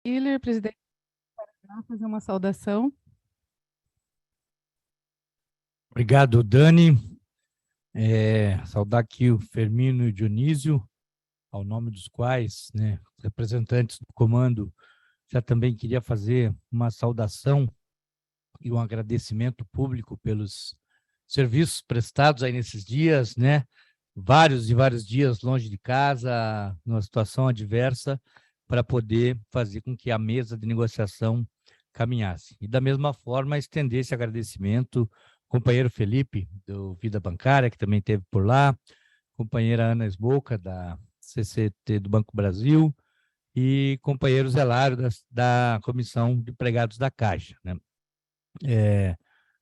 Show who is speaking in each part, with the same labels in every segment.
Speaker 1: Hiller, presidente, fazer uma saudação.
Speaker 2: Obrigado, Dani. Saudar aqui o Firmino e o Dionísio, ao nome dos quais, né, representantes do comando, já também queria fazer uma saudação e um agradecimento público pelos serviços prestados aí nesses dias, né? Vários e vários dias longe de casa, numa situação adversa, para poder fazer com que a mesa de negociação caminhasse. E, da mesma forma, estender esse agradecimento ao companheiro Felipe, do Vida Bancária, que também esteve por lá, companheira Ana Esboca, da CCT do Banco Brasil, e companheiro Zelário, da Comissão de Empregados da Caixa, né?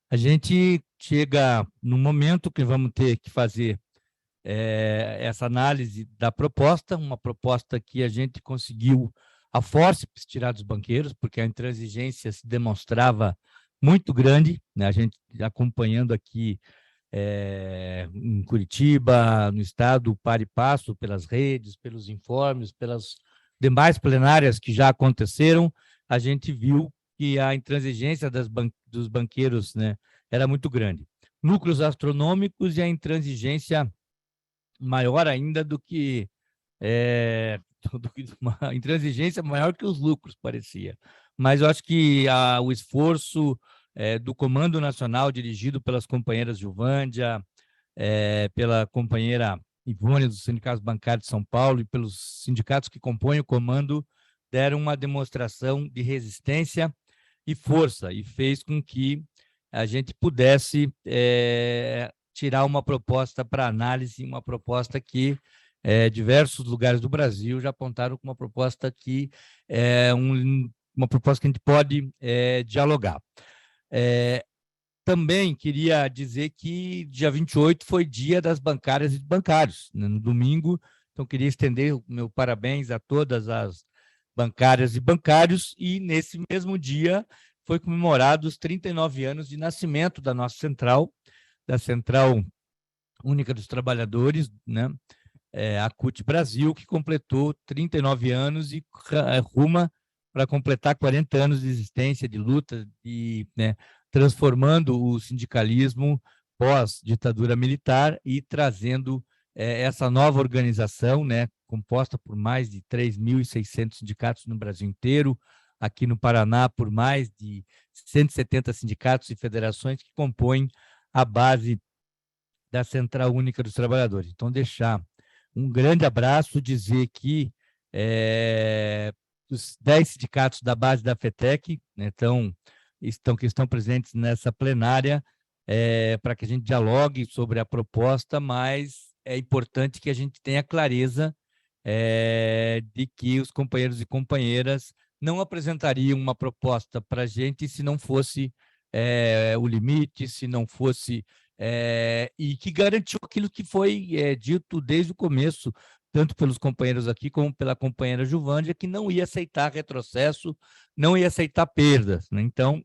Speaker 2: A gente chega no momento que vamos ter que fazer essa análise da proposta, uma proposta que a gente conseguiu a fórceps tirar dos banqueiros, porque a intransigência se demonstrava muito grande, né? A gente acompanhando aqui em Curitiba, no estado, para e passo, pelas redes, pelos informes, pelas demais plenárias que já aconteceram, a gente viu que a intransigência dos banqueiros, né, era muito grande. Lucros astronômicos e a intransigência maior ainda do que uma intransigência maior que os lucros, parecia. Mas eu acho que o esforço do Comando Nacional, dirigido pelas companheiras Gilvândia, pela companheira Ivone, dos sindicatos bancários de São Paulo, e pelos sindicatos que compõem o comando, deram uma demonstração de resistência e força, e fez com que a gente pudesse tirar uma proposta para análise, uma proposta que diversos lugares do Brasil já apontaram como uma proposta que uma proposta que a gente pode dialogar. Também queria dizer que dia 28 foi dia das bancárias e bancários, né, no domingo, então queria estender o meu parabéns a todas as bancárias e bancários, e nesse mesmo dia foi comemorado os 39 anos de nascimento da nossa central, da Central Única dos Trabalhadores, né? A CUT Brasil, que completou 39 anos e ruma para completar 40 anos de existência, de luta, né, transformando o sindicalismo pós-ditadura militar e trazendo essa nova organização, né, composta por mais de 3.600 sindicatos no Brasil inteiro, aqui no Paraná por mais de 170 sindicatos e federações que compõem a base da Central Única dos Trabalhadores. Então, deixar um grande abraço, dizer que os 10 sindicatos da base da FETEC, né, que estão presentes nessa plenária, para que a gente dialogue sobre a proposta, mas é importante que a gente tenha clareza de que os companheiros e companheiras não apresentariam uma proposta para a gente se não fosse o limite, se não fosse e que garantiu aquilo que foi dito desde o começo, tanto pelos companheiros aqui como pela companheira Gilvândia, que não ia aceitar retrocesso, não ia aceitar perdas, né? Então,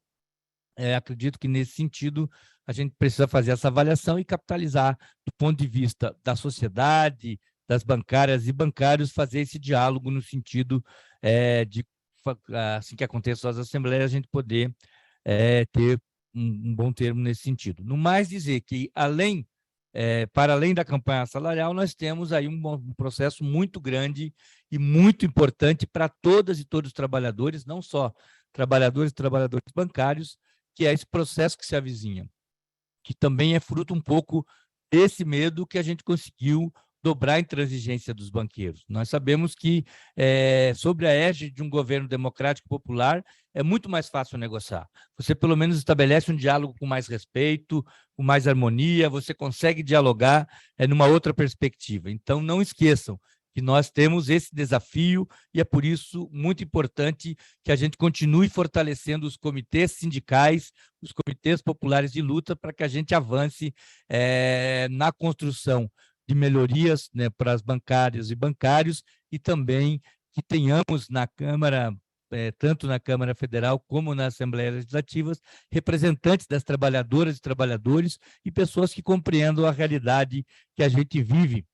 Speaker 2: acredito que nesse sentido a gente precisa fazer essa avaliação e capitalizar do ponto de vista da sociedade, das bancárias e bancários, fazer esse diálogo no sentido de, assim que aconteçam as assembleias, a gente poder ter um bom termo nesse sentido. No mais, dizer que, para além da campanha salarial, nós temos aí um processo muito grande e muito importante para todas e todos os trabalhadores, não só trabalhadores e trabalhadores bancários, que é esse processo que se avizinha, que também é fruto um pouco desse medo que a gente conseguiu dobrar a intransigência dos banqueiros. Nós sabemos que, sobre a égide de um governo democrático popular, é muito mais fácil negociar. Você, pelo menos, estabelece um diálogo com mais respeito, com mais harmonia, você consegue dialogar numa outra perspectiva. Então, não esqueçam que nós temos esse desafio e é por isso muito importante que a gente continue fortalecendo os comitês sindicais, os comitês populares de luta, para que a gente avance na construção de melhorias, né, para as bancárias e bancários, e também que tenhamos na Câmara, tanto na Câmara Federal como nas Assembleias Legislativas, representantes das trabalhadoras e trabalhadores e pessoas que compreendam a realidade que a gente vive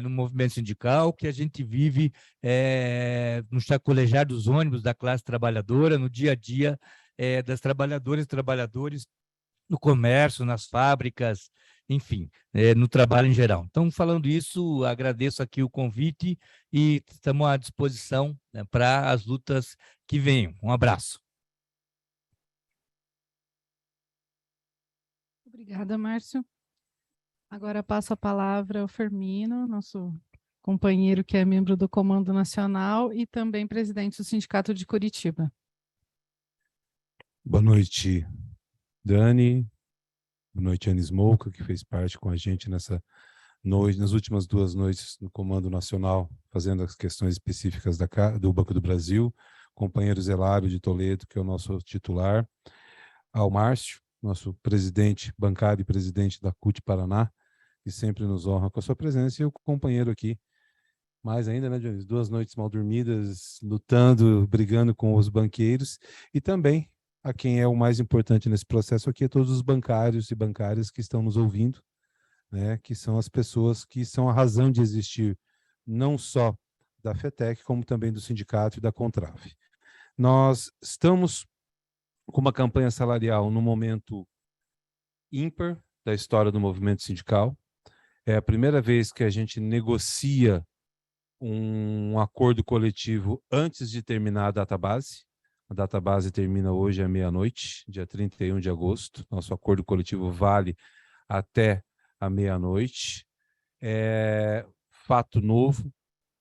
Speaker 2: no movimento sindical, que a gente vive no chacolejar dos ônibus da classe trabalhadora, no dia a dia das trabalhadoras e trabalhadores, no comércio, nas fábricas, enfim, no trabalho em geral. Então, falando isso, agradeço aqui o convite e estamos à disposição, né, para as lutas que venham. Um abraço.
Speaker 1: Obrigada, Márcio. Agora passo a palavra ao Fermino, nosso companheiro que é membro do Comando Nacional e também presidente do Sindicato de Curitiba.
Speaker 3: Boa noite, Dani. Boa noite, Ana Smolka, que fez parte com a gente nessa noite, nas últimas 2 noites no Comando Nacional, fazendo as questões específicas do Banco do Brasil. Companheiro Zelário de Toledo, que é o nosso titular. Ao Márcio, nosso presidente bancário e presidente da CUT Paraná, que sempre nos honra com a sua presença, e o companheiro aqui, mais ainda, né, Dionísio? 2 noites mal dormidas, lutando, brigando com os banqueiros, e também a quem é o mais importante nesse processo aqui, é todos os bancários e bancárias que estão nos ouvindo, né, que são as pessoas que são a razão de existir, não só da FETEC, como também do sindicato e da Contrave. Nós estamos com uma campanha salarial no momento ímpar da história do movimento sindical. É a primeira vez que a gente negocia um acordo coletivo antes de terminar a database. A database termina hoje à meia-noite, dia 31 de agosto. Nosso acordo coletivo vale até a meia-noite. É fato novo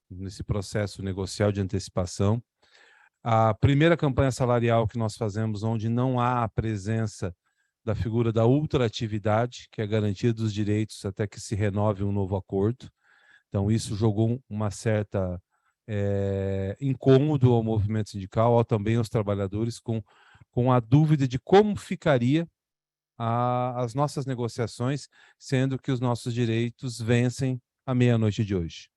Speaker 3: nesse processo negocial de antecipação. A primeira campanha salarial que nós fazemos, onde não há a presença da figura da ultraatividade, que é a garantia dos direitos até que se renove um novo acordo. Então, isso jogou uma certa incômodo ao movimento sindical, também aos trabalhadores, com a dúvida de como ficaria as nossas negociações, sendo que os nossos direitos vencem à meia-noite de hoje.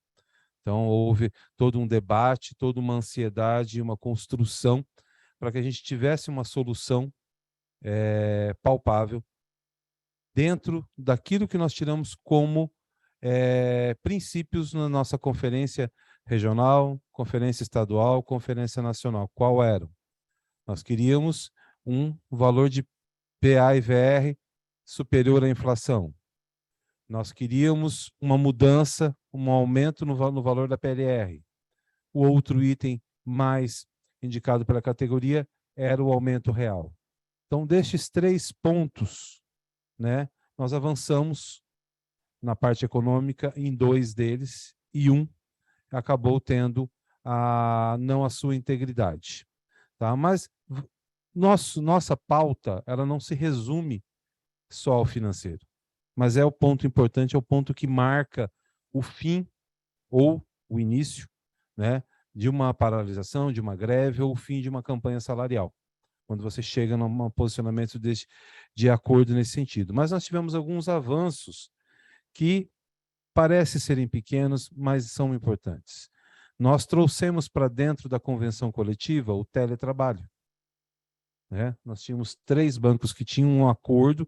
Speaker 3: Então, houve todo um debate, toda uma ansiedade, uma construção para que a gente tivesse uma solução palpável dentro daquilo que nós tiramos como princípios na nossa conferência regional, conferência estadual, conferência nacional. Qual eram? Nós queríamos um valor de PA e VR superior à inflação. Nós queríamos uma mudança, um aumento no valor da PLR. O outro item mais indicado pela categoria era o aumento real. Então, destes 3 pontos, né, nós avançamos na parte econômica em 2 deles, e um acabou tendo não a sua integridade. Tá? Mas nossa pauta, ela não se resume só ao financeiro, mas é o ponto importante, é o ponto que marca o fim ou o início, né, de uma paralisação, de uma greve, ou o fim de uma campanha salarial, quando você chega num posicionamento de acordo nesse sentido. Mas nós tivemos alguns avanços que parecem serem pequenos, mas são importantes. Nós trouxemos para dentro da convenção coletiva o teletrabalho. Né? Nós tínhamos 3 bancos que tinham um acordo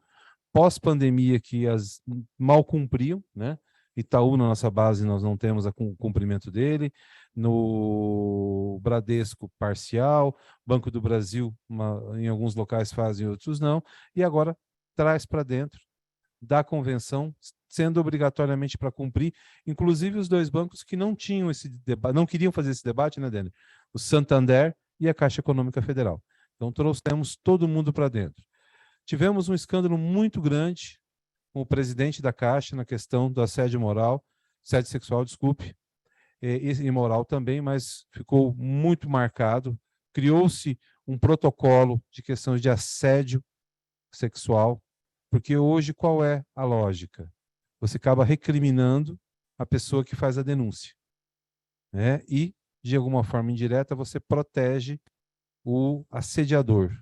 Speaker 3: pós-pandemia que as mal cumpriam, né? Itaú, na nossa base, nós não temos o cumprimento dele, no Bradesco, parcial, Banco do Brasil, em alguns locais fazem, outros não, e agora traz para dentro da convenção, sendo obrigatoriamente para cumprir, inclusive os 2 bancos que não tinham esse debate, não queriam fazer esse debate, né, Dani? O Santander e a Caixa Econômica Federal. Então, trouxemos todo mundo para dentro. Tivemos um escândalo muito grande com o presidente da Caixa na questão do assédio moral, assédio sexual, desculpe, e moral também, mas ficou muito marcado. Criou-se um protocolo de questões de assédio sexual, porque hoje qual é a lógica? Você acaba recriminando a pessoa que faz a denúncia, né? E, de alguma forma indireta, você protege o assediador.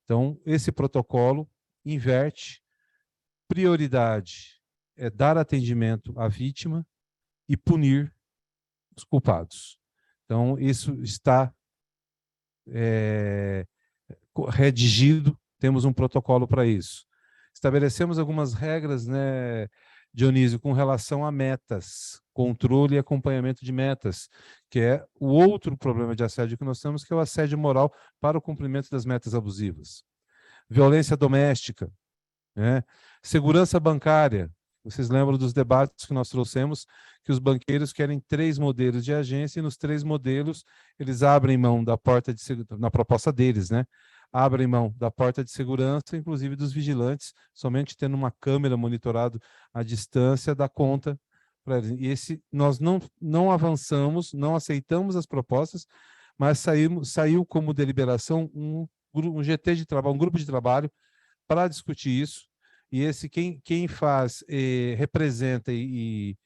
Speaker 3: Então, esse protocolo inverte. Prioridade é dar atendimento à vítima e punir os culpados. Então, isso está redigido, temos um protocolo para isso. Estabelecemos algumas regras, né, Dionísio, com relação a metas. controle e acompanhamento de metas, que é o outro problema de assédio que nós temos, que é o assédio moral para o cumprimento das metas abusivas. Violência doméstica, né? Segurança bancária. Vocês lembram dos debates que nós trouxemos, que os banqueiros querem 3 modelos de agência, e nos 3 modelos eles abrem mão da porta de segurança, na proposta deles, né? Abrem mão da porta de segurança, inclusive dos vigilantes, somente tendo uma câmera monitorado à distância da conta. E nós não avançamos, não aceitamos as propostas, mas saiu como deliberação um GT de trabalho, um grupo de trabalho para discutir isso. E quem faz, representa e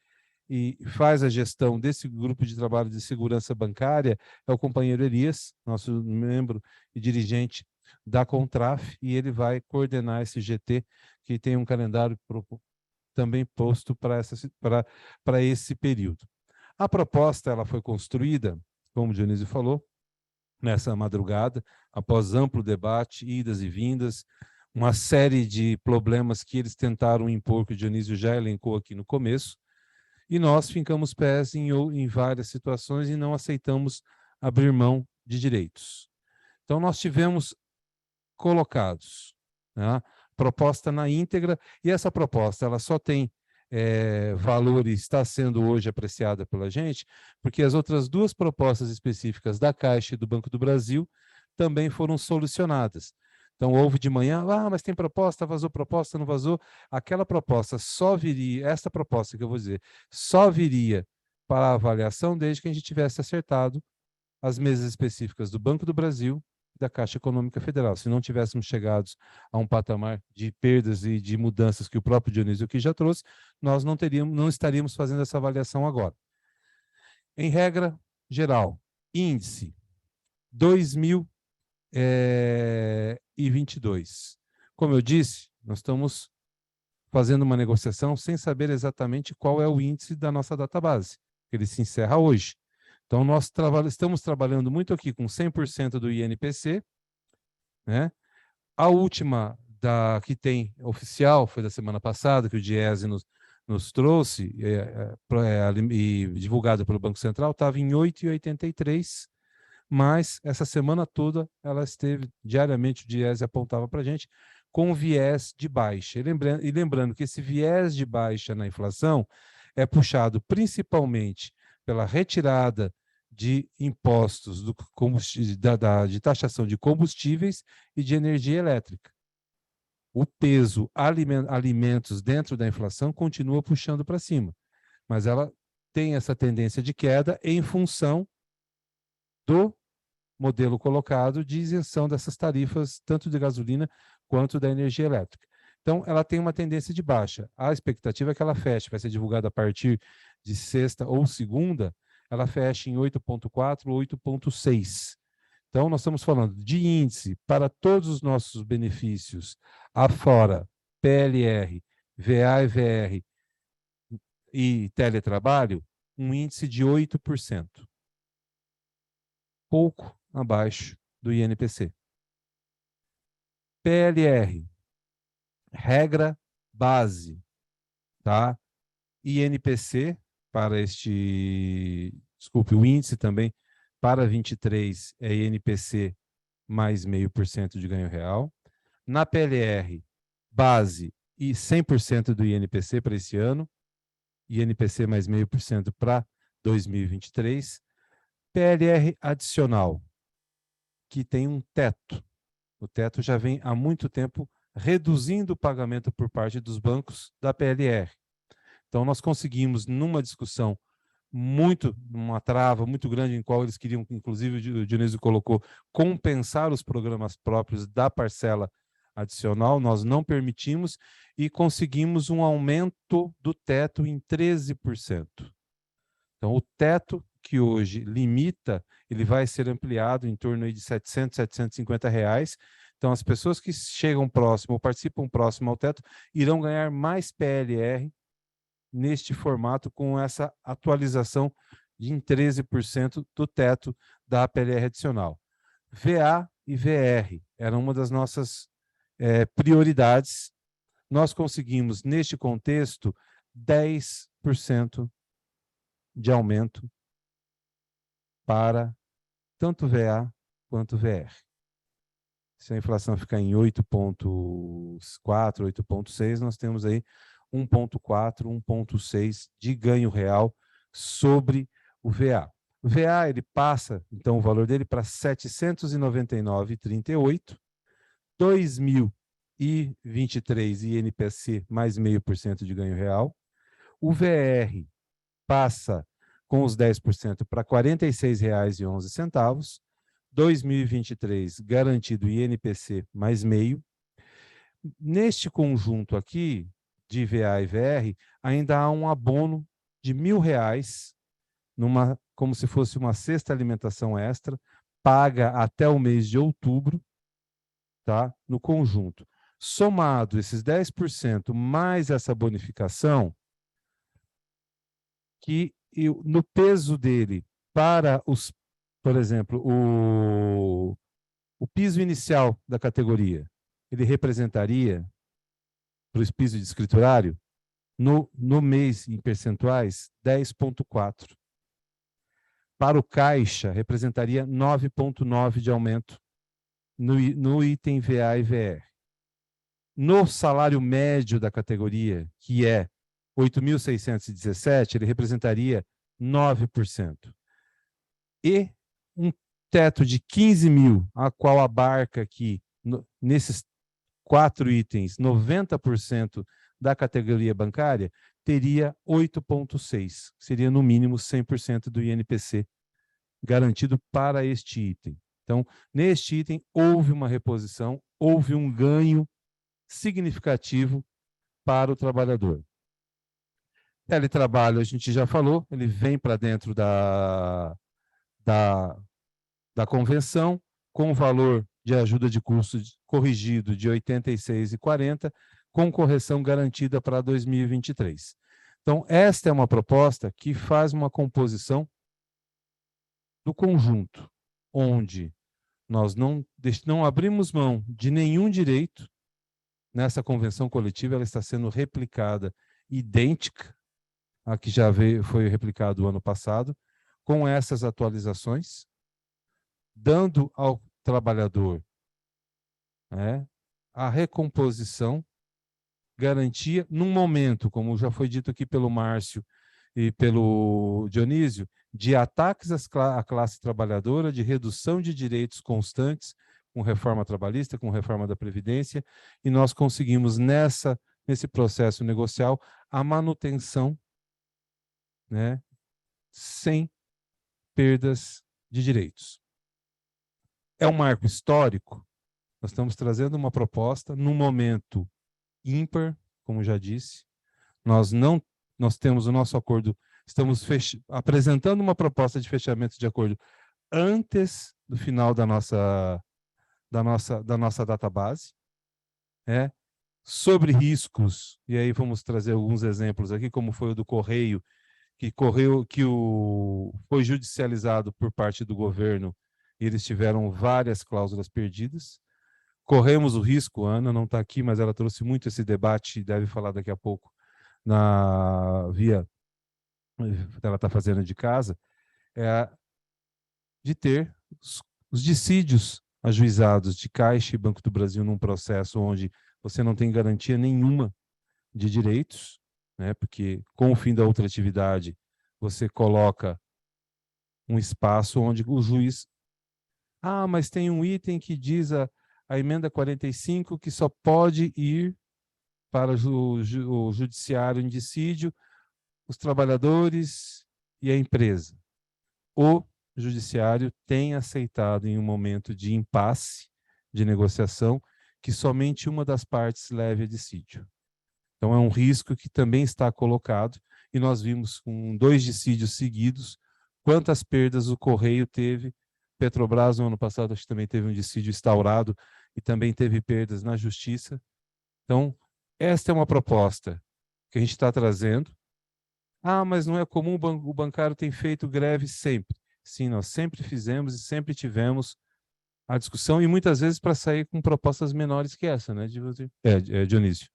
Speaker 3: faz a gestão desse grupo de trabalho de segurança bancária é o companheiro Elias, nosso membro e dirigente da Contraf, e ele vai coordenar esse GT, que tem um calendário também posto para esse período. A proposta ela foi construída, como o Dionísio falou, nessa madrugada, após amplo debate, idas e vindas, uma série de problemas que eles tentaram impor, que o Dionísio já elencou aqui no começo, e nós fincamos pés em várias situações e não aceitamos abrir mão de direitos. Então, nós tivemos colocados, né, proposta na íntegra, e essa proposta ela só tem valor e está sendo hoje apreciada pela gente, porque as outras 2 propostas específicas da Caixa e do Banco do Brasil também foram solucionadas. Então, houve de manhã, mas tem proposta, vazou proposta, não vazou. Aquela proposta só viria, essa proposta que eu vou dizer, só viria para a avaliação desde que a gente tivesse acertado as mesas específicas do Banco do Brasil e da Caixa Econômica Federal. Se não tivéssemos chegado a um patamar de perdas e de mudanças que o próprio Dionísio aqui já trouxe, nós não estaríamos fazendo essa avaliação agora. Em regra geral, índice 2022. Como eu disse, nós estamos fazendo uma negociação sem saber exatamente qual é o índice da nossa database, que ele se encerra hoje. Então, nós estamos trabalhando muito aqui com 100% do INPC, né? A última que tem oficial foi da semana passada, que o Diese nos trouxe, e divulgado pelo Banco Central, estava em 8,83, mas essa semana toda ela esteve, diariamente o Diese apontava para a gente, com viés de baixa. E lembrando que esse viés de baixa na inflação é puxado principalmente pela retirada de impostos de taxação de combustíveis e de energia elétrica. O peso alimentos dentro da inflação continua puxando para cima, mas ela tem essa tendência de queda em função do modelo colocado de isenção dessas tarifas, tanto de gasolina quanto da energia elétrica. Então, ela tem uma tendência de baixa. A expectativa é que ela feche, vai ser divulgada a partir de sexta ou segunda, ela fecha em 8,4 ou 8,6. Então, nós estamos falando de índice para todos os nossos benefícios, afora PLR, VA e VR e teletrabalho, um índice de 8%. Pouco abaixo do INPC. PLR, regra base, tá? INPC para o índice também para 23 é INPC mais 0,5% de ganho real. Na PLR, base e 100% do INPC para esse ano, INPC mais 0,5% para 2023. PLR adicional, que tem um teto. O teto já vem há muito tempo reduzindo o pagamento por parte dos bancos da PLR. Então, nós conseguimos, numa discussão uma trava muito grande, em qual eles queriam, inclusive o Dionísio colocou, compensar os programas próprios da parcela adicional, nós não permitimos e conseguimos um aumento do teto em 13%. Então, o teto que hoje limita, ele vai ser ampliado em torno aí de R$ 700, R$ 750 reais. Então, as pessoas que chegam próximo ou participam próximo ao teto irão ganhar mais PLR neste formato, com essa atualização em 13% do teto da PLR adicional. VA e VR eram uma das nossas prioridades. Nós conseguimos, neste contexto, 10% de aumento para tanto VA quanto VR. Se a inflação ficar em 8,4, 8,6, nós temos aí 1,4, 1,6 de ganho real sobre o VA. O VA, ele passa, então, o valor dele para R$ 799,38, 2023 INPC mais 0,5% de ganho real. O VR passa com os 10% para R$ 46,11, 2023 garantido INPC mais meio. Neste conjunto aqui, de VA e VR, ainda há um abono de R$ 1.000, como se fosse uma cesta alimentação extra, paga até o mês de outubro, tá? No conjunto. Somado esses 10% mais essa bonificação, que no peso dele para os, por exemplo, o piso inicial da categoria, ele representaria para o piso de escriturário, no mês em percentuais, 10,4. Para o caixa, representaria 9,9 de aumento no item VA e VR. No salário médio da categoria, que é 8.617, ele representaria 9%. E um teto de 15 mil, a qual abarca aqui, nesses 4 itens, 90% da categoria bancária, teria 8,6, seria no mínimo 100% do INPC garantido para este item. Então, neste item, houve uma reposição, houve um ganho significativo para o trabalhador. Teletrabalho, a gente já falou, ele vem para dentro da convenção, com o valor de ajuda de custo corrigido de R$ 86,40, com correção garantida para 2023. Então, esta é uma proposta que faz uma composição do conjunto, onde nós não abrimos mão de nenhum direito. Nessa convenção coletiva, ela está sendo replicada, idêntica à que já foi replicada o ano passado, com essas atualizações, dando ao trabalhador a recomposição, garantia, num momento, como já foi dito aqui pelo Márcio e pelo Dionísio, de ataques à classe trabalhadora, de redução de direitos constantes, com reforma trabalhista, com reforma da Previdência, e nós conseguimos, nesse processo negocial, a manutenção, sem perdas de direitos. É um marco histórico. Nós estamos trazendo uma proposta num momento ímpar, como já disse. Nós temos o nosso acordo, estamos apresentando uma proposta de fechamento de acordo antes do final da nossa database, sobre riscos, e aí vamos trazer alguns exemplos aqui, como foi o do Correio, foi judicializado por parte do governo, e eles tiveram várias cláusulas perdidas. Corremos o risco, a Ana não está aqui, mas ela trouxe muito esse debate, deve falar daqui a pouco, ela está fazendo de casa, de ter os dissídios ajuizados de Caixa e Banco do Brasil num processo onde você não tem garantia nenhuma de direitos, porque com o fim da outra atividade você coloca um espaço onde o juiz... mas tem um item que diz a emenda 45 que só pode ir para o judiciário em dissídio os trabalhadores e a empresa. O judiciário tem aceitado em um momento de impasse, de negociação, que somente uma das partes leve a dissídio. Então é um risco que também está colocado, e nós vimos com 2 dissídios seguidos quantas perdas o Correio teve. Petrobras no ano passado acho que também teve um dissídio instaurado e também teve perdas na justiça. Então, esta é uma proposta que a gente está trazendo. Mas não é comum, o bancário tem feito greve sempre. Sim, nós sempre fizemos e sempre tivemos a discussão, e muitas vezes para sair com propostas menores que essa, né, Dionísio?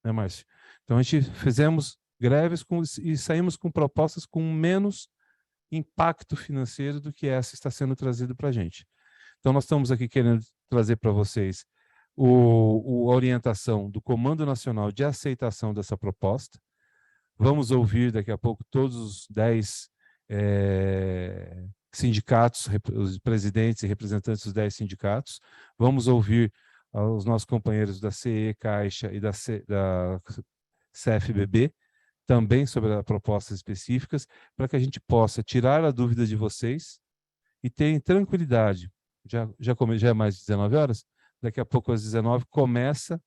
Speaker 3: Márcio? Então, a gente fizemos greves e saímos com propostas com menos impacto financeiro do que essa está sendo trazida para a gente. Então, nós estamos aqui querendo trazer para vocês a orientação do Comando Nacional de aceitação dessa proposta. Vamos ouvir daqui a pouco todos os 10 sindicatos, os presidentes e representantes dos 10 sindicatos. Vamos ouvir os nossos companheiros da CE, Caixa e da CFBB, também sobre as propostas específicas, para que a gente possa tirar a dúvida de vocês e terem tranquilidade. Já é mais de 19 horas? Daqui a pouco, às 19, começa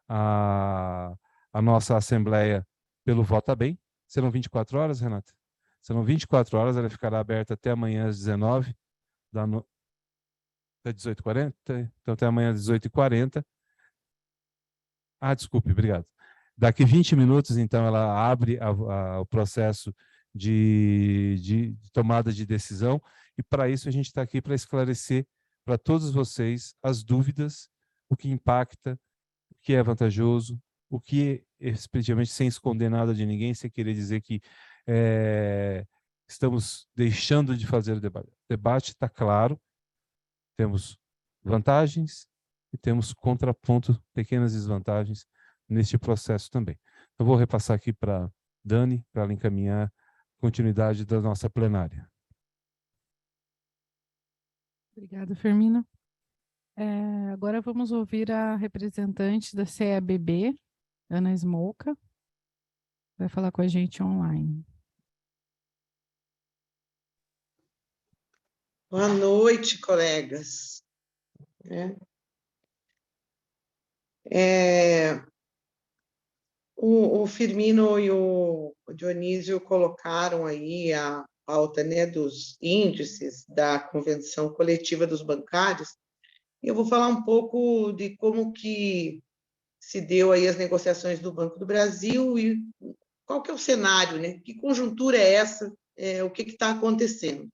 Speaker 3: a nossa assembleia pelo Vota Bem. Serão 24 horas, Renata? Serão 24 horas, ela ficará aberta até amanhã às 19, até 18h40? Então, até amanhã às 18h40. Ah, desculpe, obrigado. Daqui 20 minutos, então, ela abre o processo de tomada de decisão, e para isso a gente está aqui para esclarecer para todos vocês as dúvidas, o que impacta, o que é vantajoso, o que, respectivamente, sem esconder nada de ninguém, sem querer dizer que estamos deixando de fazer o debate. O debate está claro, temos vantagens e temos contraponto, pequenas desvantagens neste processo também. Eu vou repassar aqui para Dani, para ela encaminhar a continuidade da nossa plenária.
Speaker 1: Obrigada, Firmino. Agora vamos ouvir a representante da CEBB, Ana Smolka, vai falar com a gente online.
Speaker 4: Boa noite, colegas. O Firmino e o Dionísio colocaram aí a pauta, né, dos índices da Convenção Coletiva dos Bancários. Eu vou falar um pouco de como que se deu aí as negociações do Banco do Brasil e qual que é o cenário, né? Que conjuntura é essa? O que está acontecendo?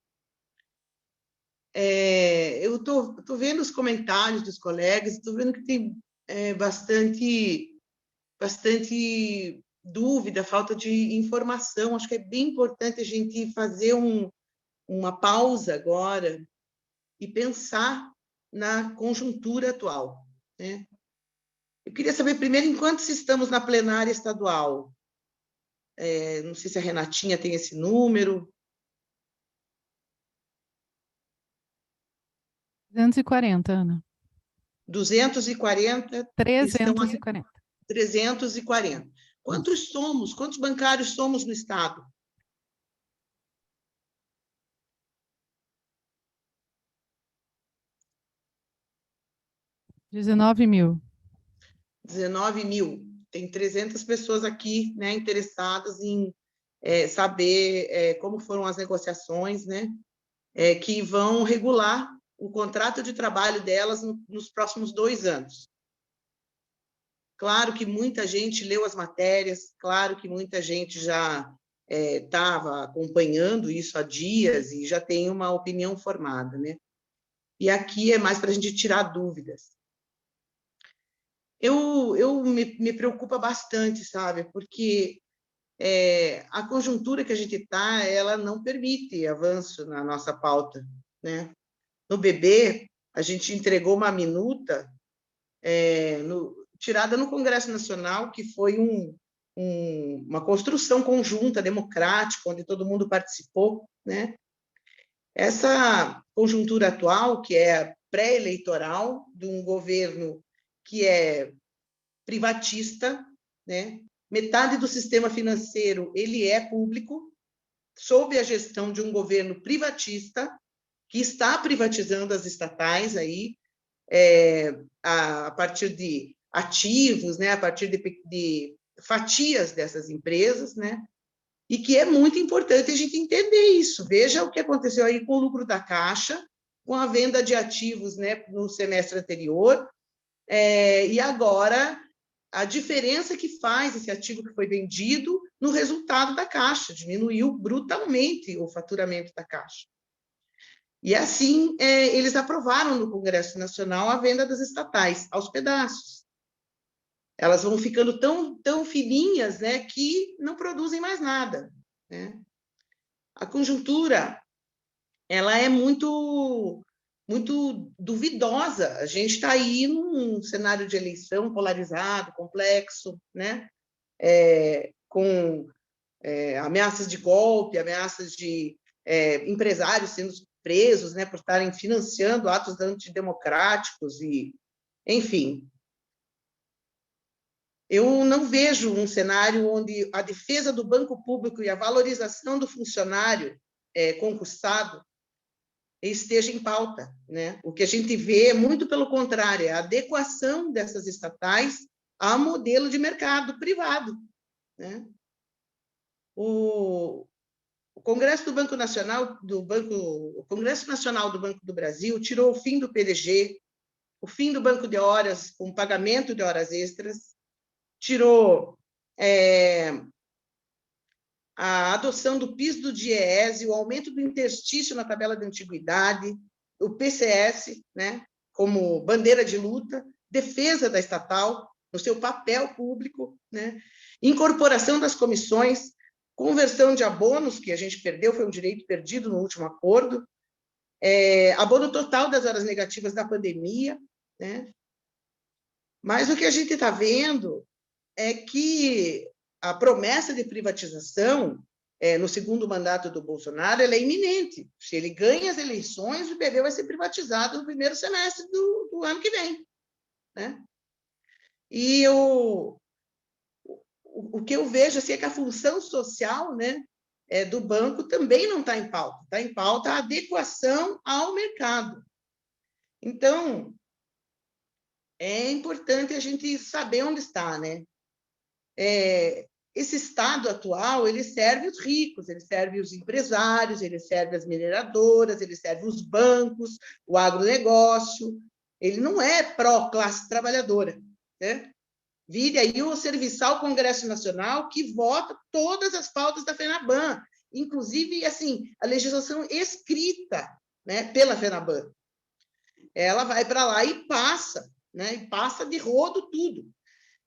Speaker 4: Eu estou vendo os comentários dos colegas, estou vendo que tem bastante dúvida, falta de informação. Acho que é bem importante a gente fazer uma pausa agora e pensar na conjuntura atual, né? Eu queria saber primeiro, enquanto estamos na plenária estadual, não sei se a Renatinha tem esse número.
Speaker 1: 240, Ana.
Speaker 4: 240?
Speaker 1: 340.
Speaker 4: 340. Quantos somos? Quantos bancários somos no Estado?
Speaker 1: $19.000.
Speaker 4: 19.000. Tem 300 pessoas aqui, né, interessadas em saber como foram as negociações, né, que vão regular o contrato de trabalho delas nos próximos 2 anos. Claro que muita gente leu as matérias, claro que muita gente já estava acompanhando isso há dias e já tem uma opinião formada, né? E aqui é mais para a gente tirar dúvidas. Eu me preocupa bastante, sabe? Porque a conjuntura que a gente está, ela não permite avanço na nossa pauta, né? No BB, a gente entregou uma minuta tirada no Congresso Nacional, que foi uma construção conjunta, democrática, onde todo mundo participou, né? Essa conjuntura atual, que é pré-eleitoral, de um governo que é privatista, né? Metade do sistema financeiro ele é público, sob a gestão de um governo privatista, que está privatizando as estatais aí, a partir de ativos, né? A partir de fatias dessas empresas, né? E que é muito importante a gente entender isso. Veja o que aconteceu aí com o lucro da Caixa, com a venda de ativos, né, no semestre anterior, e agora a diferença que faz esse ativo que foi vendido no resultado da Caixa, diminuiu brutalmente o faturamento da Caixa. E assim, eles aprovaram no Congresso Nacional a venda das estatais, aos pedaços. elas vão ficando tão fininhas, né, que não produzem mais nada, né? A conjuntura, ela é muito duvidosa. A gente está aí num cenário de eleição polarizado, complexo, né? Com ameaças de golpe, ameaças de empresários sendo presos, né, por estarem financiando atos antidemocráticos, e, enfim. Eu não vejo um cenário onde a defesa do banco público e a valorização do funcionário concursado esteja em pauta, né? O que a gente vê é muito pelo contrário, é a adequação dessas estatais a modelo de mercado privado, né? O Congresso do Banco Nacional o Congresso Nacional do Banco do Brasil tirou o fim do PDG, o fim do banco de horas com pagamento de horas extras, tirou a adoção do PIS do DIEESE, o aumento do interstício na tabela de antiguidade, o PCS, né, como bandeira de luta, defesa da estatal no seu papel público, né, incorporação das comissões, conversão de abonos, que a gente perdeu, foi um direito perdido no último acordo, abono total das horas negativas da pandemia, né? Mas o que a gente está vendo é que a promessa de privatização, no segundo mandato do Bolsonaro, ela é iminente. Se ele ganha as eleições, o IPV vai ser privatizado no primeiro semestre do ano que vem, né? E o que eu vejo assim, é que a função social, né, do banco também não está em pauta. Está em pauta a adequação ao mercado. Então, é importante a gente saber onde está, né? Esse estado atual, ele serve os ricos, ele serve os empresários, ele serve as mineradoras, ele serve os bancos, o agronegócio. Ele não é pró-classe trabalhadora, né? Vire aí o serviçal Congresso Nacional, que vota todas as pautas da FENABAN, inclusive, assim, a legislação escrita, né, pela FENABAN. Ela vai para lá e passa, né, e passa de rodo tudo.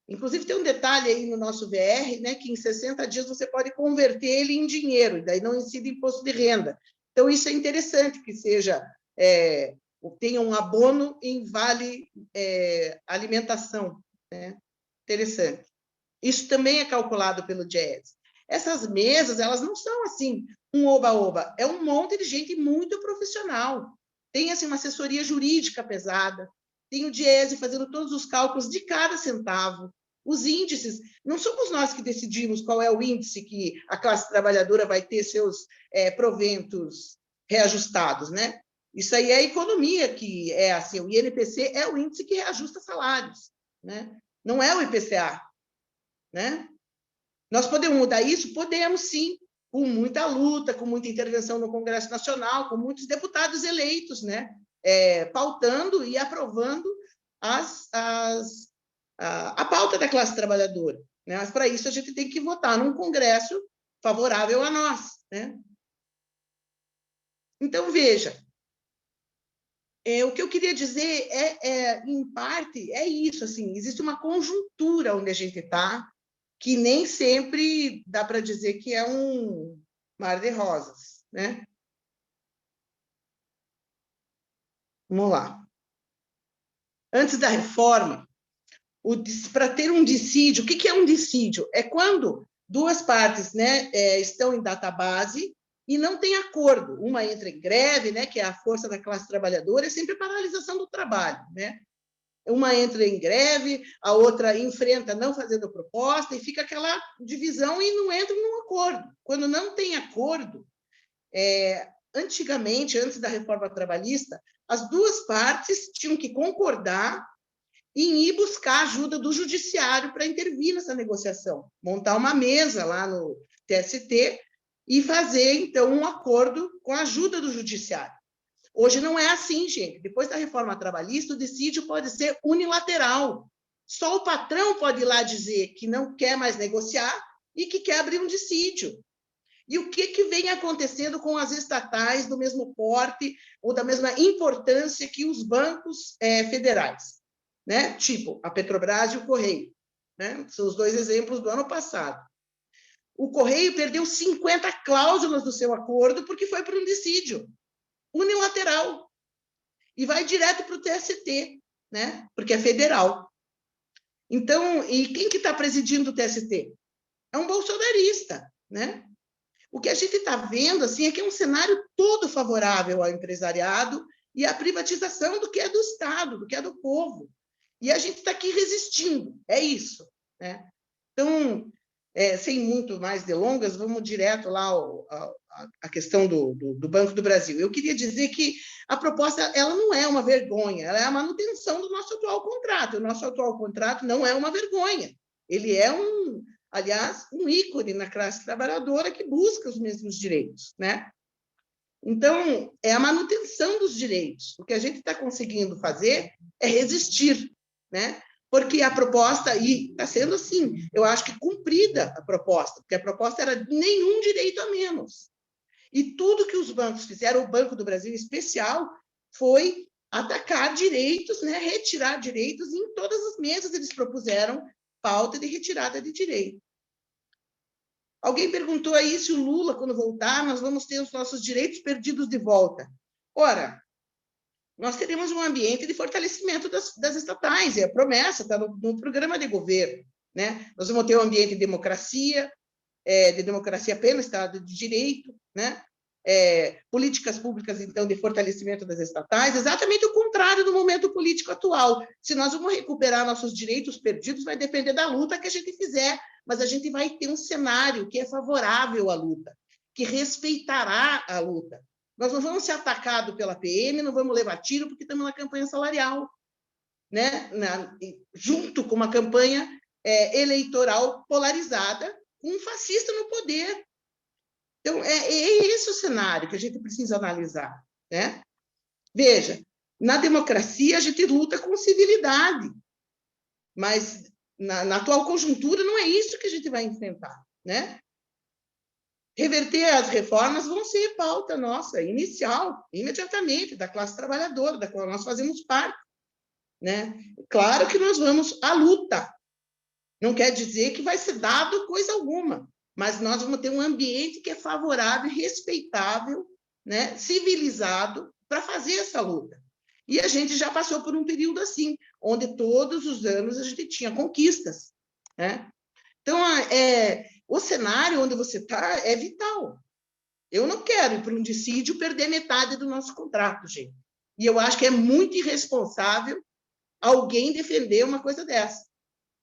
Speaker 4: Inclusive, tem um detalhe aí no nosso VR, né, que em 60 dias você pode converter ele em dinheiro, e daí não incide imposto de renda. Então, isso é interessante, que seja, tenha um abono em vale alimentação, né? Interessante. Isso também é calculado pelo DIEESE. Essas mesas, elas não são assim, um oba-oba, é um monte de gente muito profissional. Tem assim, uma assessoria jurídica pesada, tem o DIEESE fazendo todos os cálculos de cada centavo, os índices, não somos nós que decidimos qual é o índice que a classe trabalhadora vai ter seus proventos reajustados, né? Isso aí é a economia que é assim, o INPC é o índice que reajusta salários, né? Não é o IPCA, né? Nós podemos mudar isso? Podemos, sim, com muita luta, com muita intervenção no Congresso Nacional, com muitos deputados eleitos, né? Pautando e aprovando a pauta da classe trabalhadora, né? Mas, para isso, a gente tem que votar num Congresso favorável a nós, né? Então, veja, o que eu queria dizer em parte, é isso, assim, existe uma conjuntura onde a gente está, que nem sempre dá para dizer que é um mar de rosas, né? Vamos lá. Antes da reforma, para ter um dissídio, o que é um dissídio? É quando duas partes, né, estão em database e não tem acordo. Uma entra em greve, né, que é a força da classe trabalhadora, é sempre paralisação do trabalho, né? Uma entra em greve, a outra enfrenta não fazendo proposta, e fica aquela divisão e não entra num acordo. Quando não tem acordo, antigamente, antes da reforma trabalhista, as duas partes tinham que concordar em ir buscar ajuda do judiciário para intervir nessa negociação, montar uma mesa lá no TST e fazer, então, um acordo com a ajuda do judiciário. Hoje não é assim, gente. Depois da reforma trabalhista, o dissídio pode ser unilateral. Só o patrão pode ir lá dizer que não quer mais negociar e que quer abrir um dissídio. E o que vem acontecendo com as estatais do mesmo porte ou da mesma importância que os bancos federais, né? Tipo a Petrobras e o Correio. né? São os 2 exemplos do ano passado. O Correio perdeu 50 cláusulas do seu acordo porque foi para um dissídio unilateral e vai direto para o TST, né? Porque é federal. Então, e quem que está presidindo o TST? É um bolsonarista, né? O que a gente está vendo assim, é que é um cenário todo favorável ao empresariado e à privatização do que é do Estado, do que é do povo. E a gente está aqui resistindo, é isso, né? Então, sem muito mais delongas, vamos direto lá à questão do Banco do Brasil. Eu queria dizer que a proposta ela não é uma vergonha, ela é a manutenção do nosso atual contrato. O nosso atual contrato não é uma vergonha. Ele é aliás, um ícone na classe trabalhadora que busca os mesmos direitos, né? Então, é a manutenção dos direitos. O que a gente está conseguindo fazer é resistir, né? Porque a proposta, e está sendo assim, eu acho que cumprida a proposta, porque a proposta era nenhum direito a menos. E tudo que os bancos fizeram, o Banco do Brasil em especial, foi atacar direitos, né? Retirar direitos, e em todas as mesas eles propuseram pauta de retirada de direito. Alguém perguntou aí se o Lula, quando voltar, nós vamos ter os nossos direitos perdidos de volta. Ora, nós teremos um ambiente de fortalecimento das estatais, é a promessa, está no programa de governo, né? Nós vamos ter um ambiente de democracia plena, Estado de Direito, né? Políticas públicas, então, de fortalecimento das estatais, exatamente o contrário do momento político atual. Se nós vamos recuperar nossos direitos perdidos, vai depender da luta que a gente fizer, mas a gente vai ter um cenário que é favorável à luta, que respeitará a luta. Nós não vamos ser atacados pela PM, não vamos levar tiro, porque estamos na campanha salarial, né? Junto com uma campanha eleitoral polarizada, com um fascista no poder. Então, é esse o cenário que a gente precisa analisar, né? Veja, na democracia a gente luta com civilidade, mas na atual conjuntura não é isso que a gente vai enfrentar, né? Reverter as reformas vão ser pauta nossa, inicial, imediatamente, da classe trabalhadora, da qual nós fazemos parte, né? Claro que nós vamos à luta, não quer dizer que vai ser dado coisa alguma, mas nós vamos ter um ambiente que é favorável, respeitável, né? Civilizado, para fazer essa luta. E a gente já passou por um período assim, onde todos os anos a gente tinha conquistas, né? Então, o cenário onde você está é vital. Eu não quero ir para um dissídio perder metade do nosso contrato, gente. E eu acho que é muito irresponsável alguém defender uma coisa dessa.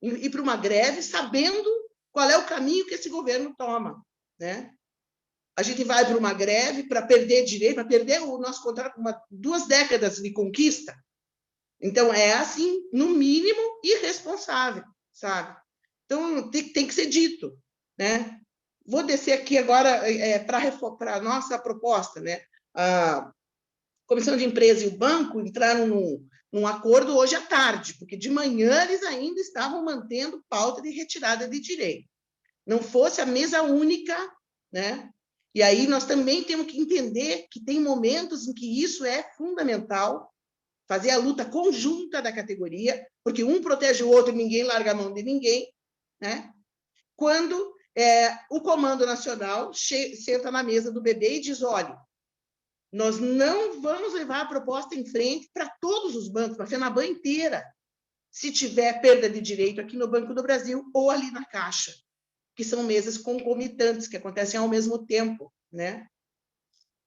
Speaker 4: Ir para uma greve sabendo qual é o caminho que esse governo toma, né? A gente vai para uma greve para perder direito, para perder o nosso contrato com 2 décadas de conquista. Então, é assim, no mínimo, irresponsável, sabe? Então, tem que ser dito, né? Vou descer aqui agora para a nossa proposta, né? A Comissão de Empresa e o banco entraram num acordo hoje à tarde, porque de manhã eles ainda estavam mantendo pauta de retirada de direito. Não fosse a mesa única, né? E aí nós também temos que entender que tem momentos em que isso é fundamental, fazer a luta conjunta da categoria, porque um protege o outro e ninguém larga a mão de ninguém, né? Quando o Comando Nacional senta na mesa do BB e diz, olha, nós não vamos levar a proposta em frente para todos os bancos, para a FENABAN inteira, se tiver perda de direito aqui no Banco do Brasil ou ali na Caixa, que são mesas concomitantes, que acontecem ao mesmo tempo, né?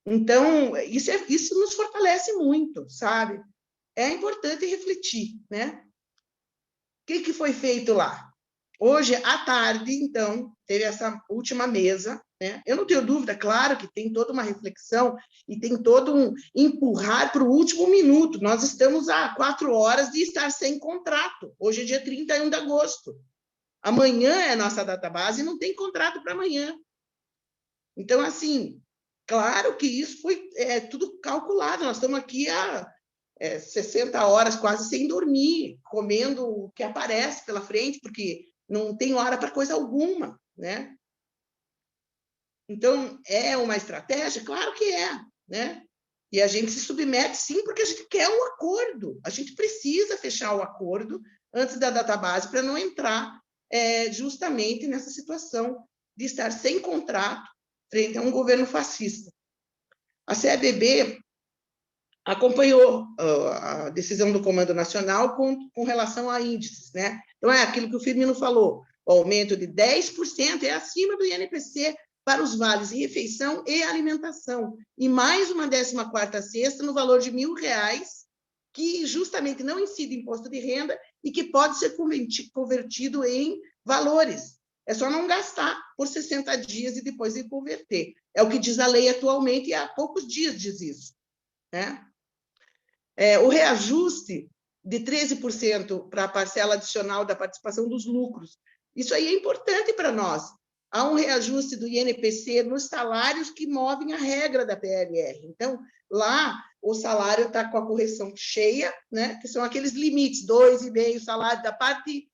Speaker 4: Então, isso nos fortalece muito, sabe? É importante refletir, né? O que foi feito lá? Hoje, à tarde, então, teve essa última mesa, né? Eu não tenho dúvida, claro, que tem toda uma reflexão e tem todo um empurrar para o último minuto. Nós estamos a 4 horas de estar sem contrato. Hoje é dia 31 de agosto. Amanhã é a nossa database e não tem contrato para amanhã. Então, assim, claro que isso foi tudo calculado. Nós estamos aqui há 60 horas quase sem dormir, comendo o que aparece pela frente, porque não tem hora para coisa alguma, né? Então, é uma estratégia? Claro que é, né? E a gente se submete, sim, porque a gente quer um acordo. A gente precisa fechar o acordo antes da database para não entrar justamente nessa situação de estar sem contrato frente a um governo fascista. A CEBB acompanhou a decisão do Comando Nacional com relação a índices, né? Então, é aquilo que o Firmino falou, o aumento de 10% é acima do INPC para os vales de refeição e alimentação, e mais uma 14ª cesta no valor de R$ 1.000, que justamente não incide imposto de renda e que pode ser convertido em valores. É só não gastar por 60 dias e depois converter. É o que diz a lei atualmente, e há poucos dias diz isso, né? O reajuste de 13% para a parcela adicional da participação dos lucros. Isso aí é importante para nós. Há um reajuste do INPC nos salários que movem a regra da PLR. Então, lá, o salário está com a correção cheia, né? Que são aqueles limites, 2,5 salário da parte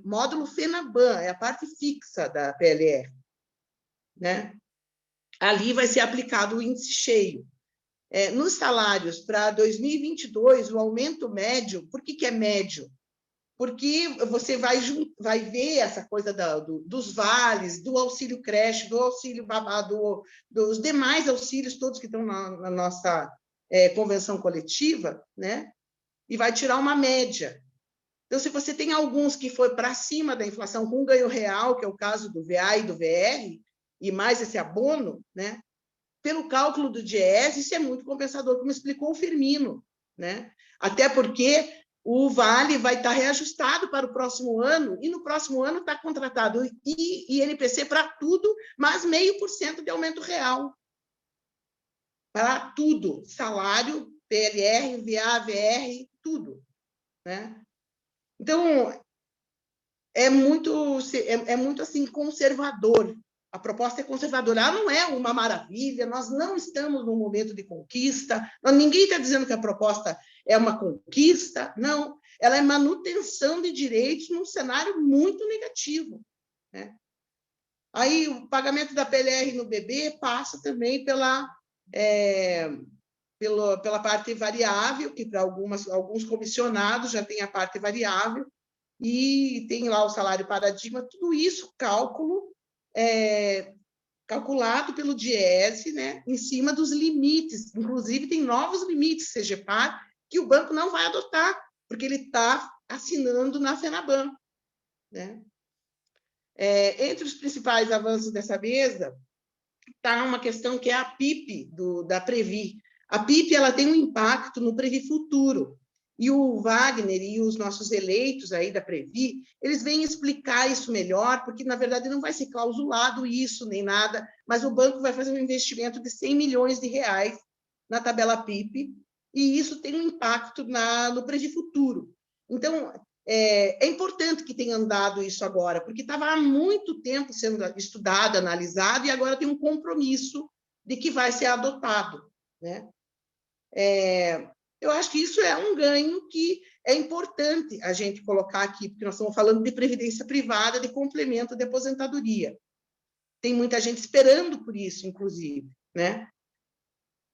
Speaker 4: módulo FENABAN, é a parte fixa da PLR, né? Ali vai ser aplicado o índice cheio. Nos salários para 2022, o aumento médio, por que é médio? Porque você vai ver essa coisa dos vales, do auxílio creche, do auxílio babá, dos demais auxílios, todos que estão na nossa convenção coletiva, né? E vai tirar uma média. Então, se você tem alguns que foi para cima da inflação com ganho real, que é o caso do VA e do VR, e mais esse abono, né? Pelo cálculo do DIEESE, isso é muito compensador, como explicou o Firmino, né? Até porque o vale vai estar reajustado para o próximo ano, e no próximo ano está contratado INPC para tudo, mas 0,5% de aumento real. Para tudo, salário, PLR, VA, VR, tudo, né? Então, é muito assim, conservador. A proposta é conservadora, ela não é uma maravilha, nós não estamos num momento de conquista, ninguém está dizendo que a proposta é uma conquista, não, ela é manutenção de direitos num cenário muito negativo, né? Aí o pagamento da PLR no bebê passa também pela parte variável, que para alguns comissionados já tem a parte variável, e tem lá o salário paradigma, tudo isso calculado pelo DIEESE, né, em cima dos limites. Inclusive, tem novos limites CGPAR que o banco não vai adotar, porque ele está assinando na FENABAN, né? Entre os principais avanços dessa mesa está uma questão que é a PIP da Previ. A PIP ela tem um impacto no Previ Futuro, e o Wagner e os nossos eleitos aí da Previ, eles vêm explicar isso melhor, porque, na verdade, não vai ser clausulado isso, nem nada, mas o banco vai fazer um investimento de R$100 milhões na tabela PIP, e isso tem um impacto no Previ Futuro. Então, é importante que tenha andado isso agora, porque estava há muito tempo sendo estudado, analisado, e agora tem um compromisso de que vai ser adotado, né? Eu acho que isso é um ganho que é importante a gente colocar aqui, porque nós estamos falando de previdência privada, de complemento de aposentadoria. Tem muita gente esperando por isso, inclusive, né?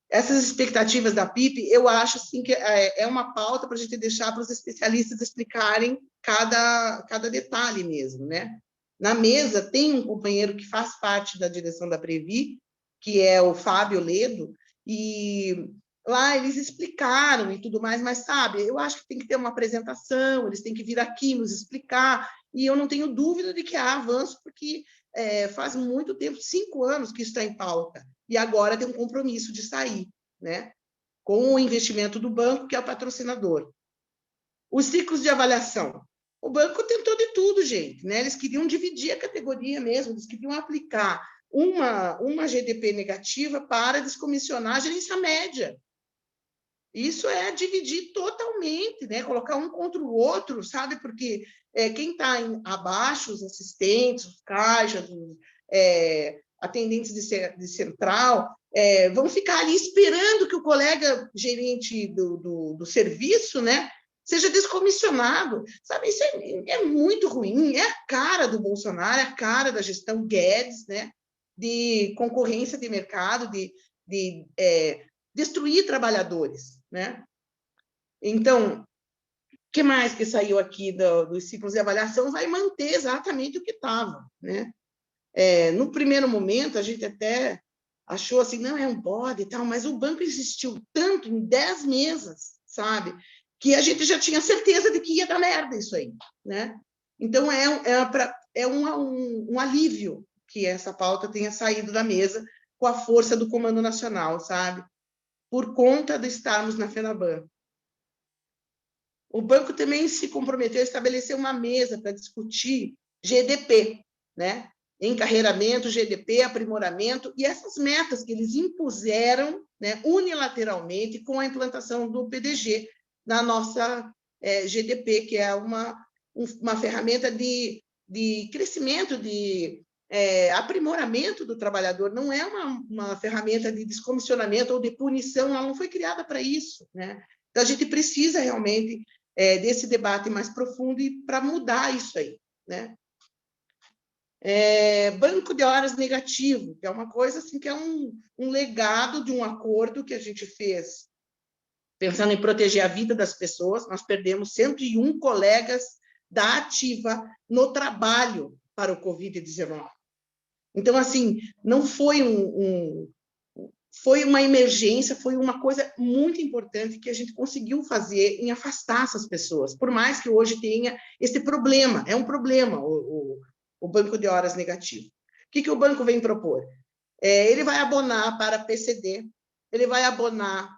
Speaker 4: Essas expectativas da PIP, eu acho assim, que é uma pauta para a gente deixar para os especialistas explicarem cada detalhe mesmo, né? Na mesa tem um companheiro que faz parte da direção da Previ, que é o Fábio Ledo, e lá eles explicaram e tudo mais, mas, sabe, eu acho que tem que ter uma apresentação, eles têm que vir aqui nos explicar, e eu não tenho dúvida de que há avanço, porque faz muito tempo, 5 anos que isso está em pauta, e agora tem um compromisso de sair, né? Com o investimento do banco, que é o patrocinador. Os ciclos de avaliação. O banco tentou de tudo, gente, né? Eles queriam dividir a categoria mesmo, eles queriam aplicar uma GDP negativa para descomissionar a gerência média. Isso é dividir totalmente, né? Colocar um contra o outro, sabe? Porque quem está abaixo, os assistentes, os caixas, os atendentes de central, vão ficar ali esperando que o colega gerente do serviço, né, seja descomissionado. Sabe, isso é muito ruim, é a cara do Bolsonaro, é a cara da gestão Guedes, né, de concorrência de mercado, de destruir trabalhadores, né? Então, que mais que saiu aqui dos ciclos de avaliação vai manter exatamente o que estava, né? No primeiro momento, a gente até achou assim, não, é um bode e tal, mas o banco insistiu tanto em 10 mesas, sabe? Que a gente já tinha certeza de que ia dar merda isso aí, né? Então, um alívio que essa pauta tenha saído da mesa com a força do Comando Nacional, sabe? Por conta de estarmos na FENABAN. O banco também se comprometeu a estabelecer uma mesa para discutir GDP, né? Encarreiramento, GDP, aprimoramento, e essas metas que eles impuseram, né, unilateralmente com a implantação do PDG na nossa GDP, que é uma ferramenta de crescimento, de aprimoramento do trabalhador, não é uma ferramenta de descomissionamento ou de punição, ela não foi criada para isso, né? Então, a gente precisa realmente desse debate mais profundo e para mudar isso aí, né? Banco de horas negativo, que é uma coisa assim que é um legado de um acordo que a gente fez pensando em proteger a vida das pessoas. Nós perdemos 101 colegas da ativa no trabalho para o Covid-19. Então, assim, não foi foi uma emergência, foi uma coisa muito importante que a gente conseguiu fazer em afastar essas pessoas, por mais que hoje tenha esse problema, é um problema o banco de horas negativo. O que o banco vem propor? Ele vai abonar para a PCD, ele vai abonar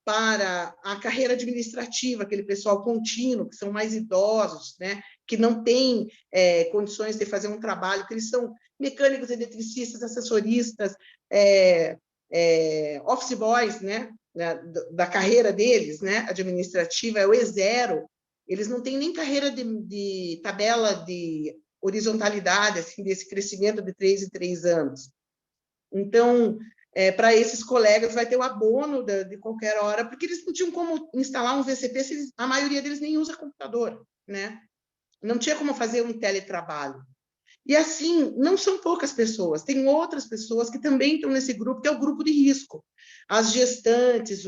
Speaker 4: para a carreira administrativa, aquele pessoal contínuo, que são mais idosos, né, que não têm condições de fazer um trabalho, que eles são mecânicos, eletricistas, assessoristas, office boys, né, da carreira deles, né, administrativa, é o E0, eles não têm nem carreira de tabela de horizontalidade, assim, desse crescimento de 3 em 3 anos. Então, para esses colegas vai ter o abono de qualquer hora, porque eles não tinham como instalar um VCP, a maioria deles nem usa computador, né? Não tinha como fazer um teletrabalho. E assim, não são poucas pessoas, tem outras pessoas que também estão nesse grupo, que é o grupo de risco, as gestantes,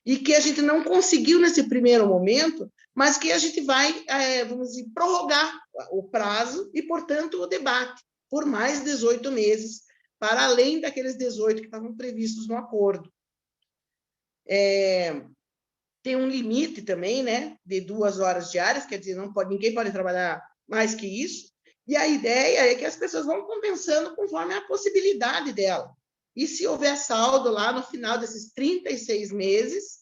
Speaker 4: e que a gente não conseguiu nesse primeiro momento, mas que a gente vai, vamos dizer, prorrogar o prazo e, portanto, o debate por mais 18 meses, para além daqueles 18 que estavam previstos no acordo. Tem um limite também, né, de 2 horas diárias, quer dizer, ninguém pode trabalhar mais que isso, e a ideia é que as pessoas vão compensando conforme a possibilidade dela. E se houver saldo lá no final desses 36 meses,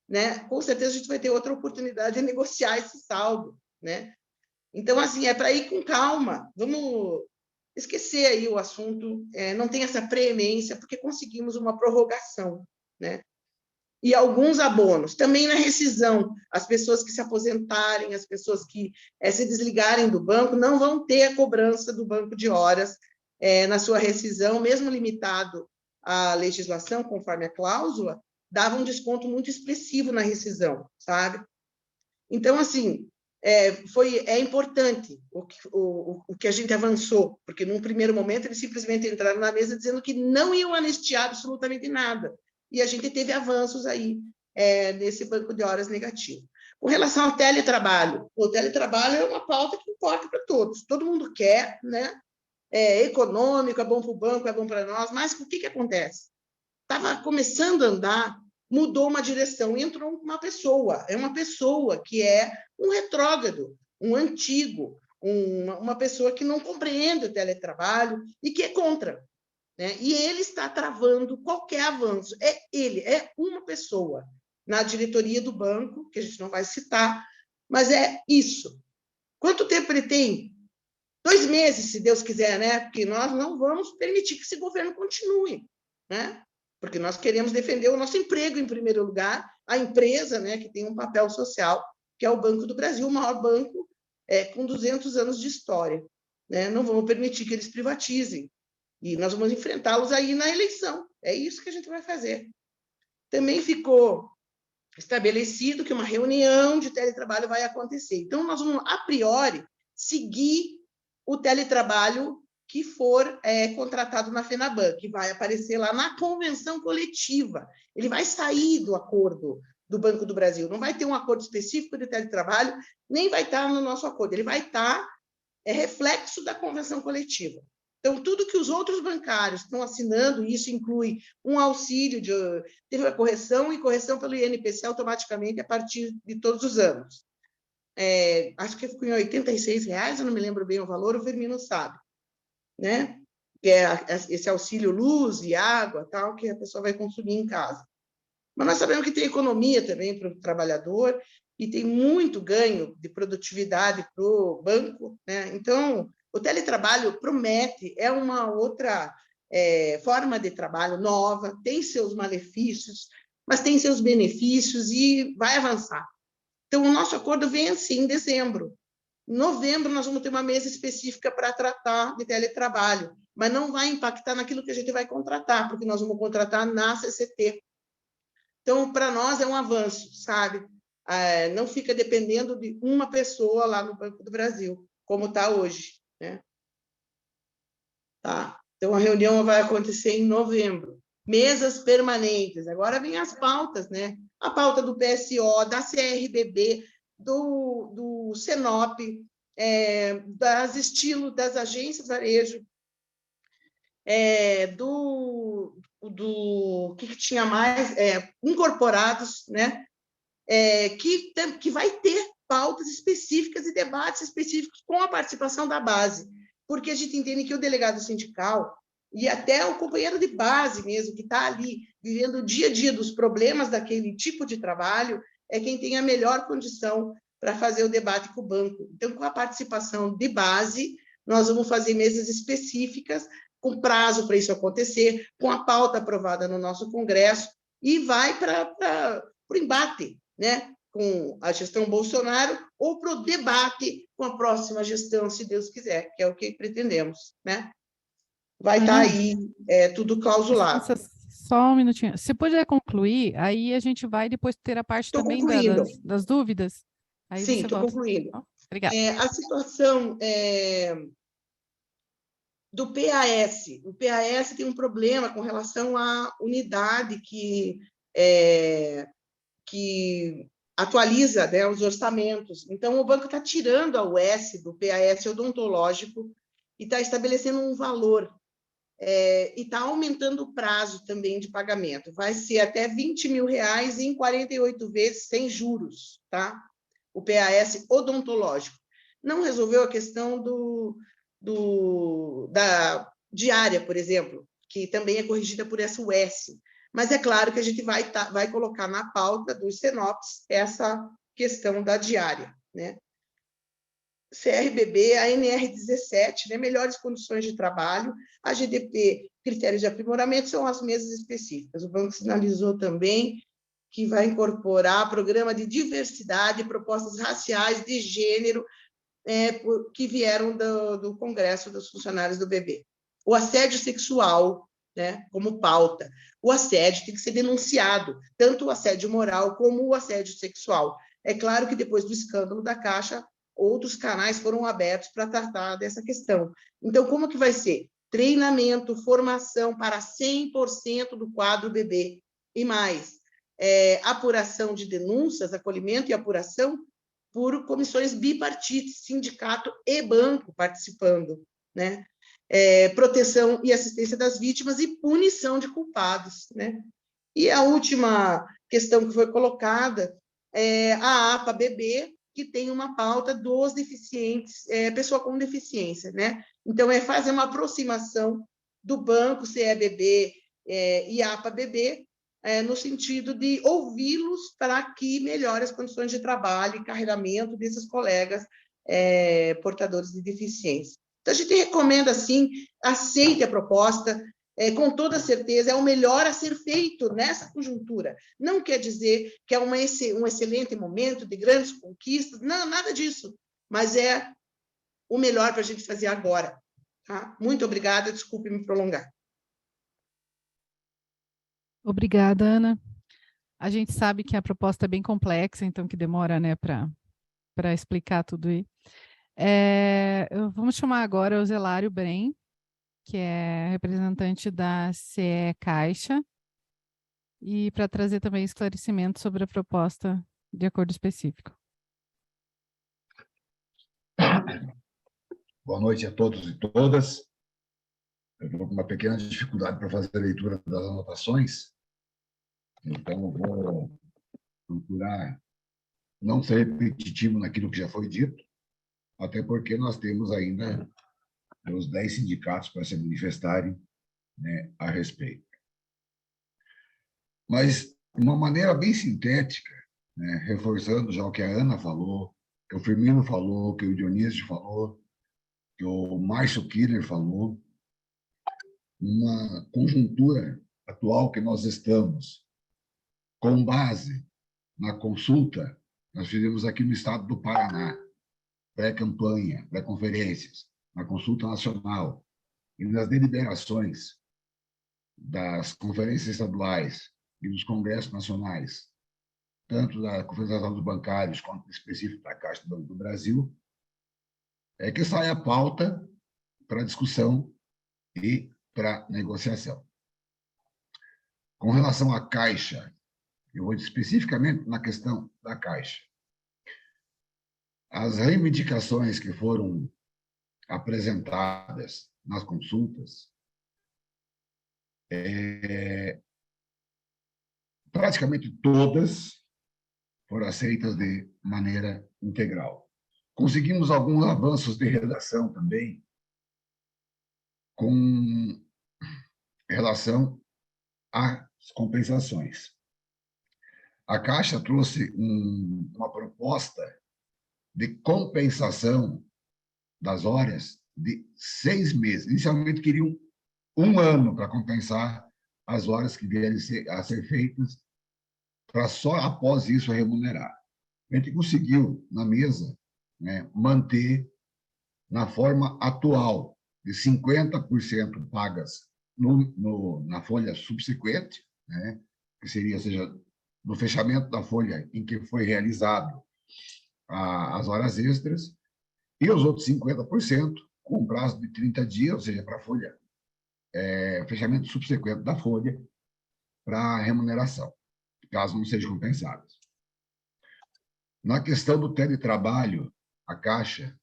Speaker 4: né, com certeza a gente vai ter outra oportunidade de negociar esse saldo, né? Então, assim, é para ir com calma, vamos esquecer aí o assunto, não tem essa preemência, porque conseguimos uma prorrogação, né? E alguns abonos. Também na rescisão, as pessoas que se aposentarem, as pessoas que se desligarem do banco, não vão ter a cobrança do banco de horas na sua rescisão, mesmo limitado à legislação, conforme a cláusula, dava um desconto muito expressivo na rescisão, sabe? Então, assim, é importante o que a gente avançou, porque, num primeiro momento, eles simplesmente entraram na mesa dizendo que não iam anistiar absolutamente nada. E a gente teve avanços aí nesse banco de horas negativo. Com relação ao teletrabalho, o teletrabalho é uma pauta que importa para todos. Todo mundo quer, né? É econômico, é bom para o banco, é bom para nós, mas o que acontece? Estava começando a andar, mudou uma direção, entrou uma pessoa, é uma pessoa que é um retrógrado, um antigo, uma pessoa que não compreende o teletrabalho e que é contra. Né? E ele está travando qualquer avanço. É uma pessoa na diretoria do banco, que a gente não vai citar, mas é isso. Quanto tempo ele tem? 2 meses, se Deus quiser, né? Porque nós não vamos permitir que esse governo continue, né? Porque nós queremos defender o nosso emprego em primeiro lugar, a empresa, né, que tem um papel social, que é o Banco do Brasil, o maior banco com 200 anos de história. Né? Não vamos permitir que eles privatizem. E nós vamos enfrentá-los aí na eleição. É isso que a gente vai fazer. Também ficou estabelecido que uma reunião de teletrabalho vai acontecer. Então, nós vamos, a priori, seguir o teletrabalho que for contratado na FENABAN, que vai aparecer lá na convenção coletiva. Ele vai sair do acordo do Banco do Brasil. Não vai ter um acordo específico de teletrabalho, nem vai estar no nosso acordo. Ele vai estar reflexo da convenção coletiva. Então, tudo que os outros bancários estão assinando, isso inclui um auxílio, teve a correção, e correção pelo INPC automaticamente a partir de todos os anos. Acho que ficou em R$86, eu não me lembro bem o valor, o Firmino sabe, né? Que é esse auxílio luz e água, tal, que a pessoa vai consumir em casa. Mas nós sabemos que tem economia também para o trabalhador e tem muito ganho de produtividade para o banco, né? Então, o teletrabalho promete, é uma outra forma de trabalho nova, tem seus malefícios, mas tem seus benefícios e vai avançar. Então, o nosso acordo vence em dezembro. Em novembro, nós vamos ter uma mesa específica para tratar de teletrabalho, mas não vai impactar naquilo que a gente vai contratar, porque nós vamos contratar na CCT. Então, para nós é um avanço, sabe? Não fica dependendo de uma pessoa lá no Banco do Brasil, como está hoje, né? Tá. Então, a reunião vai acontecer em novembro. Mesas permanentes. Agora vem as pautas, né? A pauta do PSO, da CRBB, do Senop, das estilos, das agências varejo, do que tinha mais, incorporados, né? Que vai ter pautas específicas e debates específicos com a participação da base, porque a gente entende que o delegado sindical e até o companheiro de base mesmo, que está ali vivendo o dia a dia dos problemas daquele tipo de trabalho, é quem tem a melhor condição para fazer o debate com o banco. Então, com a participação de base, nós vamos fazer mesas específicas, com prazo para isso acontecer, com a pauta aprovada no nosso Congresso, e vai para o embate, né? Com a gestão Bolsonaro, ou para o debate com a próxima gestão, se Deus quiser, que é o que pretendemos, né? Vai estar aí tudo clausulado.
Speaker 1: Só um minutinho. Se puder concluir, aí a gente vai depois ter a parte
Speaker 4: Estou
Speaker 1: também
Speaker 4: concluindo.
Speaker 1: Das dúvidas. Aí
Speaker 4: Sim,
Speaker 1: você
Speaker 4: estou
Speaker 1: volta.
Speaker 4: concluindo.
Speaker 1: Obrigada.
Speaker 4: A situação do PAS. O PAS tem um problema com relação à unidade que atualiza, né, os orçamentos. Então, o banco está tirando a UES do PAS odontológico e está estabelecendo um valor. E está aumentando o prazo também de pagamento. Vai ser até R$20 mil em 48 vezes, sem juros, tá? O PAS odontológico. Não resolveu a questão da diária, por exemplo, que também é corrigida por essa UES. Mas é claro que a gente vai colocar na pauta dos CENOPS essa questão da diária, né? CRBB, a NR17, né, melhores condições de trabalho, a GDP, critérios de aprimoramento, são as mesas específicas. O banco sinalizou também que vai incorporar programa de diversidade, propostas raciais, de gênero, que vieram do Congresso dos Funcionários do BB. O assédio sexual, né, como pauta. O assédio tem que ser denunciado, tanto o assédio moral como o assédio sexual. É claro que depois do escândalo da Caixa, outros canais foram abertos para tratar dessa questão. Então, como que vai ser? Treinamento, formação para 100% do quadro bebê e mais. Apuração de denúncias, acolhimento e apuração por comissões bipartites, sindicato e banco participando, né? Proteção e assistência das vítimas e punição de culpados, né? E a última questão que foi colocada é a APA-BB, que tem uma pauta dos deficientes, pessoa com deficiência, né? Então, fazer uma aproximação do banco CEBB e APA-BB no sentido de ouvi-los para que melhore as condições de trabalho e carreiramento desses colegas portadores de deficiência. Então, a gente recomenda, sim, aceite a proposta, com toda certeza, é o melhor a ser feito nessa conjuntura. Não quer dizer que é um excelente momento de grandes conquistas, não, nada disso, mas é o melhor para a gente fazer agora. Tá? Muito obrigada, desculpe me prolongar.
Speaker 1: Obrigada, Ana. A gente sabe que a proposta é bem complexa, então que demora, né, para explicar tudo aí. Vamos chamar agora o Zelário Brem, que é representante da CE Caixa. e para trazer também esclarecimento sobre a proposta de acordo específico.
Speaker 5: Boa noite a todos e todas. Eu estou com uma pequena dificuldade para fazer a leitura das anotações, então eu vou procurar não ser repetitivo naquilo que já foi dito, até porque nós temos ainda os 10 sindicatos para se manifestarem, né, a respeito. Mas, de uma maneira bem sintética, né, reforçando já o que a Ana falou, que o Firmino falou, que o Dionísio falou, que o Márcio Killer falou, uma conjuntura atual que nós estamos, com base na consulta, nós fizemos aqui no estado do Paraná, pré-campanha, pré-conferências, na consulta nacional e nas deliberações das conferências estaduais e dos congressos nacionais, tanto da Conferência Nacional dos Bancários quanto específico da Caixa do Banco do Brasil, é que sai a pauta para discussão e para negociação. Com relação à Caixa, eu vou especificamente na questão da Caixa. As reivindicações que foram apresentadas nas consultas, praticamente todas foram aceitas de maneira integral. Conseguimos alguns avanços de redação também, com relação às compensações. A Caixa trouxe uma proposta de compensação das horas de 6 meses. Inicialmente queriam 1 ano para compensar as horas que vierem a ser feitas, para só após isso remunerar. A gente conseguiu, na mesa, né, manter na forma atual, de 50% pagas na folha subsequente, né, que seria, seja, no fechamento da folha em que foi realizado as horas extras, e os outros 50% com prazo de 30 dias, ou seja, para a folha, fechamento subsequente da folha, para remuneração, caso não sejam compensadas. Na questão do teletrabalho, a Caixa,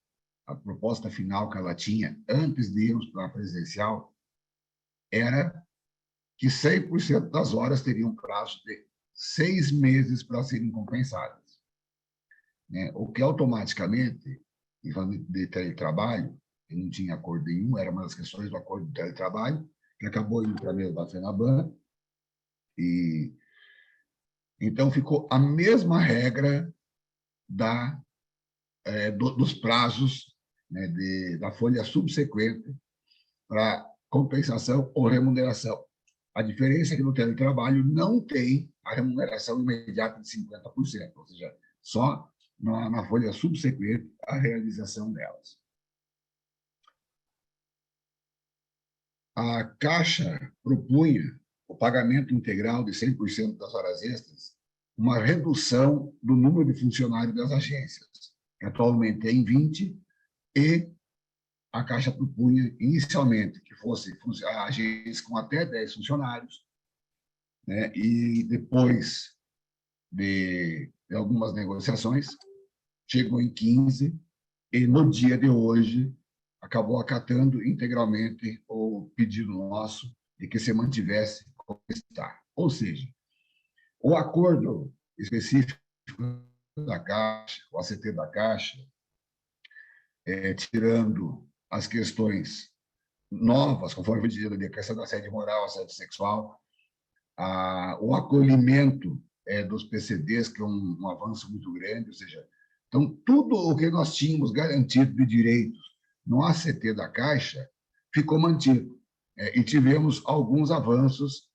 Speaker 5: a proposta final que ela tinha, antes de irmos para a presidencial, era que 100% das horas teriam prazo de 6 meses para serem compensadas, né? O que automaticamente, em falando de teletrabalho, que não tinha acordo nenhum, era uma das questões do acordo de teletrabalho, que acabou indo para a mesa da FENABAN, e então ficou a mesma regra dos prazos, né, da folha subsequente para compensação ou remuneração. A diferença é que no teletrabalho não tem a remuneração imediata de 50%, ou seja, só na folha subsequente a realização delas. A Caixa propunha o pagamento integral de 100% das horas extras, uma redução do número de funcionários das agências, que atualmente é em 20, e a Caixa propunha inicialmente que fosse agências com até 10 funcionários, né, e depois de algumas negociações, chegou em 15, e no dia de hoje acabou acatando integralmente o pedido nosso de que se mantivesse como está. Ou seja, o acordo específico da Caixa, o ACT da Caixa, tirando as questões novas, conforme foi dito ali, a questão da assédio moral, assédio sexual, o acolhimento dos PCDs, que é um avanço muito grande, ou seja, então, tudo o que nós tínhamos garantido de direitos no ACT da Caixa ficou mantido. E tivemos alguns avanços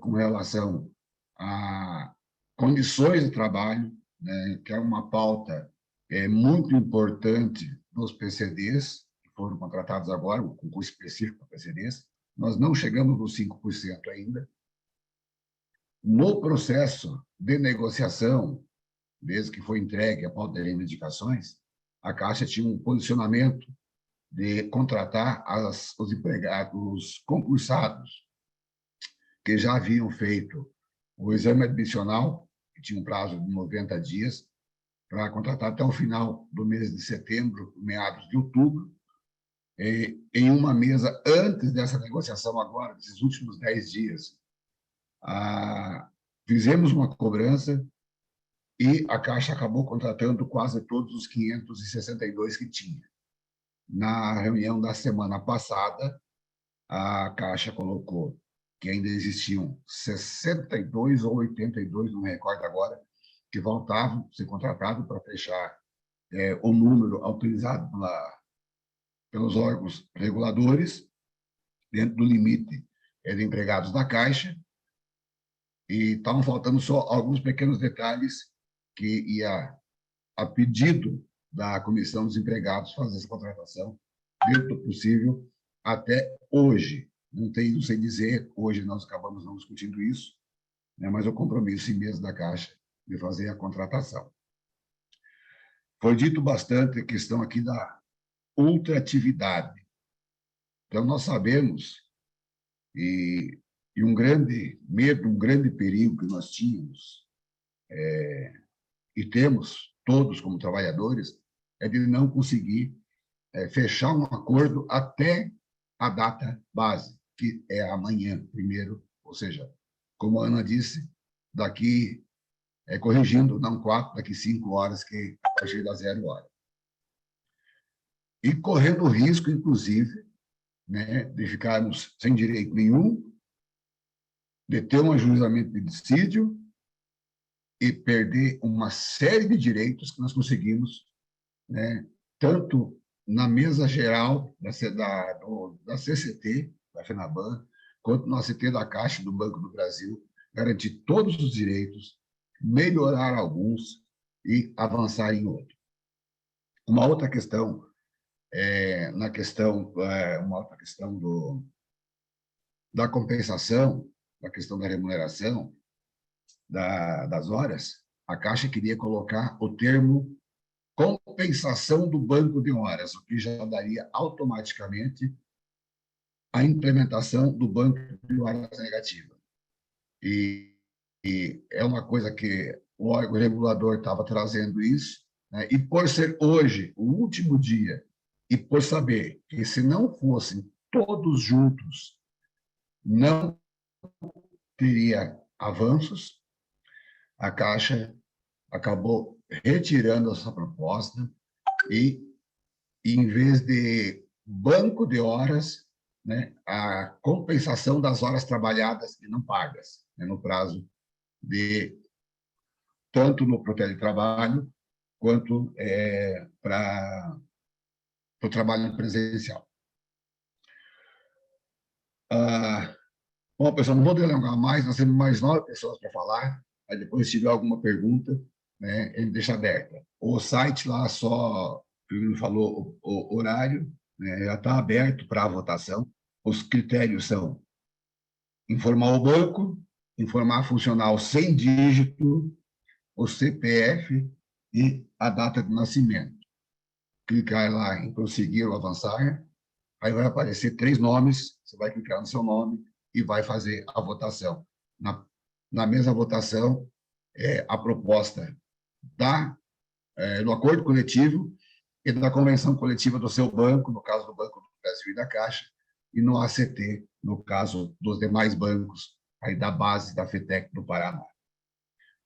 Speaker 5: com relação a condições de trabalho, né, que é uma pauta muito importante dos PCDs, que foram contratados agora, o concurso específico para PCDs. Nós não chegamos nos 5% ainda. No processo de negociação, desde que foi entregue a pauta de reivindicações, a Caixa tinha um posicionamento de contratar os empregados, os concursados, que já haviam feito o exame admissional, que tinha um prazo de 90 dias, para contratar até o final do mês de setembro, meados de outubro, em uma mesa antes dessa negociação agora, desses últimos 10 dias. Fizemos uma cobrança e a Caixa acabou contratando quase todos os 562 que tinha. Na reunião da semana passada, a Caixa colocou que ainda existiam 62 ou 82, não me recordo agora, que voltavam a ser contratados para fechar o número autorizado pelos órgãos reguladores, dentro do limite de empregados da Caixa, e estavam faltando só alguns pequenos detalhes que ia, a pedido da Comissão dos Empregados, fazer essa contratação dentro do possível até hoje. Não sei dizer, hoje nós acabamos não discutindo isso, né, mas o compromisso imenso da Caixa de fazer a contratação. Foi dito bastante a questão aqui da ultratividade. Então, nós sabemos, e um grande medo, um grande perigo que nós tínhamos, e temos todos como trabalhadores, é de não conseguir fechar um acordo até a data base, que é amanhã, primeiro, ou seja, como a Ana disse, daqui, corrigindo, não 4, daqui 5 horas, que a partir das 0 hora. E correndo o risco, inclusive, né, de ficarmos sem direito nenhum, de ter um ajuizamento de dissídio e perder uma série de direitos que nós conseguimos, né, tanto na mesa geral da CCT, da FENABAN, quanto no ACT da Caixa do Banco do Brasil, garantir todos os direitos, melhorar alguns e avançar em outros. Uma outra questão, uma outra questão da compensação, da questão da remuneração das horas, a Caixa queria colocar o termo compensação do banco de horas, o que já daria automaticamente a implementação do banco de horas negativa. E é uma coisa que o órgão regulador estava trazendo isso, né? E por ser hoje o último dia, e por saber que se não fossem todos juntos, não teria avanços, a Caixa acabou retirando essa proposta e, em vez de banco de horas, né, a compensação das horas trabalhadas e não pagas, né, no prazo de tanto no teletrabalho quanto para o trabalho presencial. Bom, pessoal, não vou delongar mais, nós temos mais 9 pessoas para falar, aí depois, se tiver alguma pergunta, né, ele deixa aberta. O site lá, só, ele falou o horário, né, já está aberto para a votação. Os critérios são informar o banco, informar funcional sem dígito, o CPF e a data de nascimento. Clicar lá em prosseguir ou avançar, aí vai aparecer 3 nomes, você vai clicar no seu nome e vai fazer a votação. Na mesma votação, a proposta do acordo coletivo e da convenção coletiva do seu banco, no caso do Banco do Brasil e da Caixa, e no ACT, no caso dos demais bancos, aí da base da FETEC do Paraná.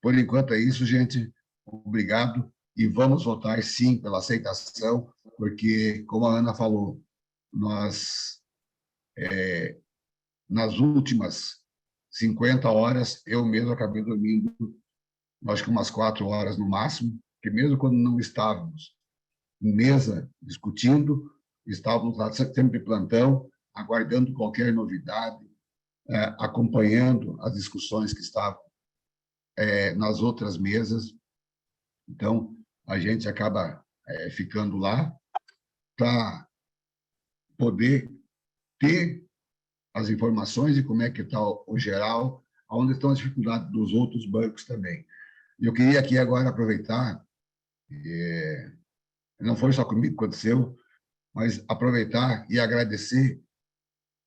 Speaker 5: Por enquanto é isso, gente. Obrigado. E vamos votar, sim, pela aceitação, porque, como a Ana falou, nós, nas últimas 50 horas, eu mesmo acabei dormindo, acho que umas 4 horas no máximo, porque mesmo quando não estávamos em mesa discutindo, estávamos lá sempre de plantão, aguardando qualquer novidade, acompanhando as discussões que estavam nas outras mesas. Então, a gente acaba ficando lá para poder ter as informações de como é que está o geral, onde estão as dificuldades dos outros bancos também. E eu queria aqui agora aproveitar, não foi só comigo que aconteceu, mas aproveitar e agradecer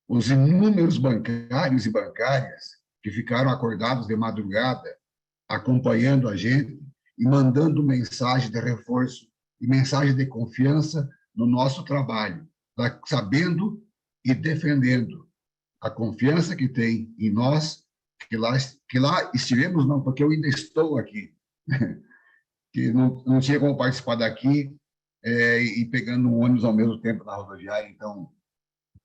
Speaker 5: os inúmeros bancários e bancárias que ficaram acordados de madrugada, acompanhando a gente e mandando mensagem de reforço e mensagem de confiança no nosso trabalho, sabendo e defendendo a confiança que tem em nós, que lá estivemos, não, porque eu ainda estou aqui, que não tinha como participar daqui e pegando um ônibus ao mesmo tempo na rodoviária. Então,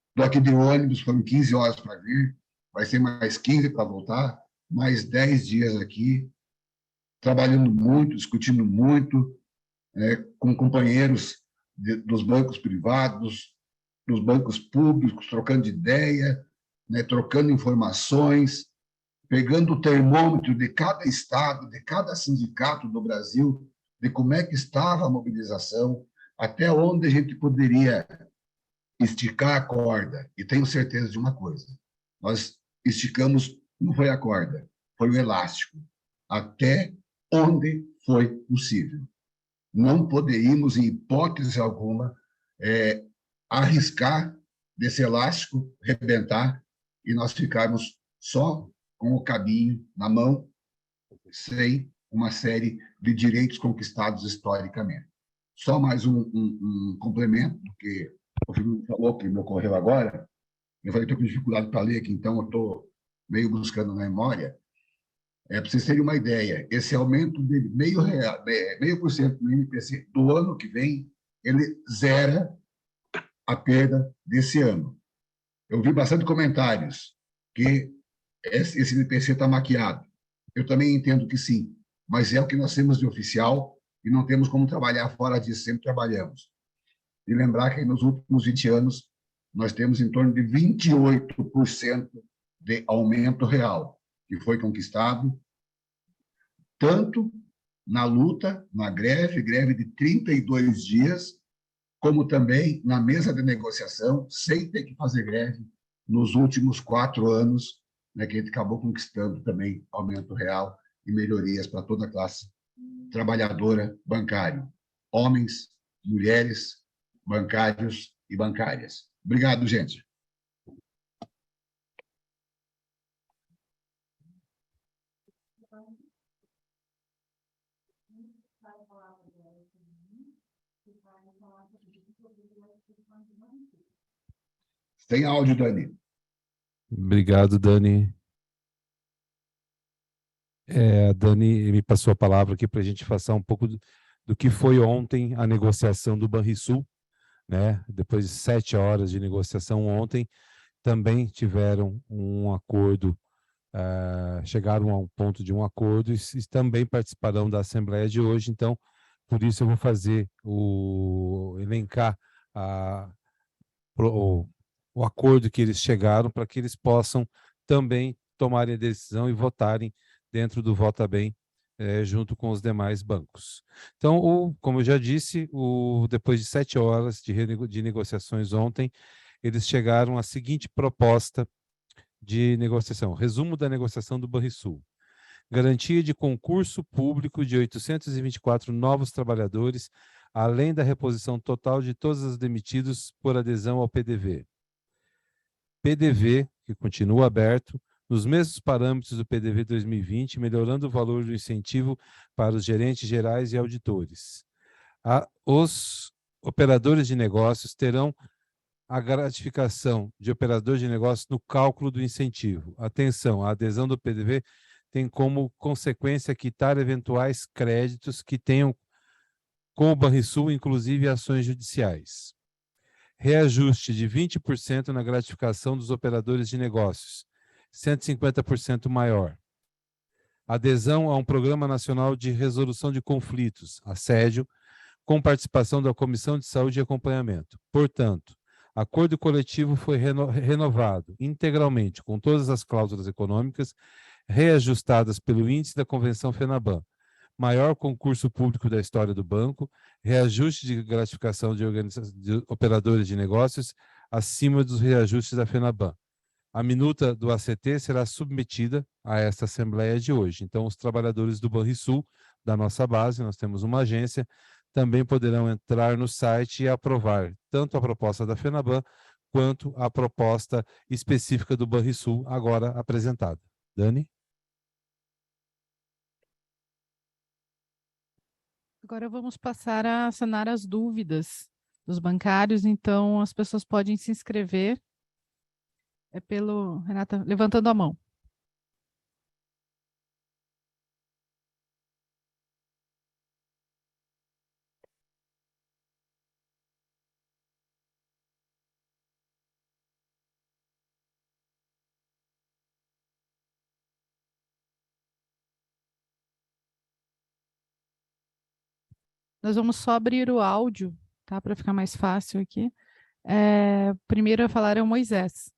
Speaker 5: estou aqui de ônibus, foram 15 horas para vir, vai ser mais 15 para voltar, mais 10 dias aqui, trabalhando muito, discutindo muito, com companheiros dos bancos privados, dos bancos públicos, trocando ideia, trocando informações, pegando o termômetro de cada estado, de cada sindicato do Brasil, de como é que estava a mobilização, até onde a gente poderia esticar a corda. E tenho certeza de uma coisa, nós esticamos, não foi a corda, foi o elástico, até onde foi possível. Não poderíamos, em hipótese alguma, arriscar desse elástico rebentar e nós ficarmos só com o cabinho na mão, sem uma série de direitos conquistados historicamente. Só mais um complemento, porque o Felipe falou que me ocorreu agora, eu falei que estou com dificuldade para ler aqui, então eu estou meio buscando na memória. Para vocês terem uma ideia, esse aumento de 0,5% no INPC do ano que vem, ele zera a perda desse ano. Eu vi bastante comentários que esse INPC está maquiado. Eu também entendo que sim, mas é o que nós temos de oficial e não temos como trabalhar fora disso, sempre trabalhamos. E lembrar que nos últimos 20 anos nós temos em torno de 28% de aumento real, que foi conquistado tanto na luta, na greve de 32 dias, como também na mesa de negociação, sem ter que fazer greve, nos últimos 4 anos, que a gente acabou conquistando também aumento real e melhorias para toda a classe trabalhadora bancária, homens, mulheres, bancários e bancárias. Obrigado, gente. Tem áudio, Dani.
Speaker 3: Obrigado, Dani. A Dani me passou a palavra aqui para a gente passar um pouco do que foi ontem a negociação do Banrisul, né? Depois de 7 horas de negociação ontem, também tiveram um acordo, chegaram a um ponto de um acordo e também participarão da Assembleia de hoje. Então, por isso eu vou elencar o acordo que eles chegaram para que eles possam também tomarem a decisão e votarem dentro do Vota Bem, junto com os demais bancos. Então, como eu já disse, depois de 7 horas de negociações ontem, eles chegaram à seguinte proposta de negociação. Resumo da negociação do Banrisul. Garantia de concurso público de 824 novos trabalhadores, além da reposição total de todos os demitidos por adesão ao PDV. PDV, que continua aberto, nos mesmos parâmetros do PDV 2020, melhorando o valor do incentivo para os gerentes gerais e auditores. Os operadores de negócios terão a gratificação de operador de negócios no cálculo do incentivo. Atenção, a adesão do PDV tem como consequência quitar eventuais créditos que tenham com o Banrisul, inclusive ações judiciais. Reajuste de 20% na gratificação dos operadores de negócios, 150% maior. Adesão a um Programa Nacional de Resolução de Conflitos, assédio, com participação da Comissão de Saúde e Acompanhamento. Portanto, acordo coletivo foi renovado integralmente com todas as cláusulas econômicas reajustadas pelo índice da Convenção FENABAN, maior concurso público da história do banco, reajuste de gratificação de operadores de negócios acima dos reajustes da FENABAN. A minuta do ACT será submetida a esta Assembleia de hoje. Então, os trabalhadores do Banrisul, da nossa base, nós temos uma agência, também poderão entrar no site e aprovar tanto a proposta da FENABAN quanto a proposta específica do Banrisul agora apresentada. Dani?
Speaker 1: Agora vamos passar a sanar as dúvidas dos bancários, então as pessoas podem se inscrever. É pelo, Renata, levantando a mão. Nós vamos só abrir o áudio, tá? Para ficar mais fácil aqui. Primeiro a falar é o Moisés.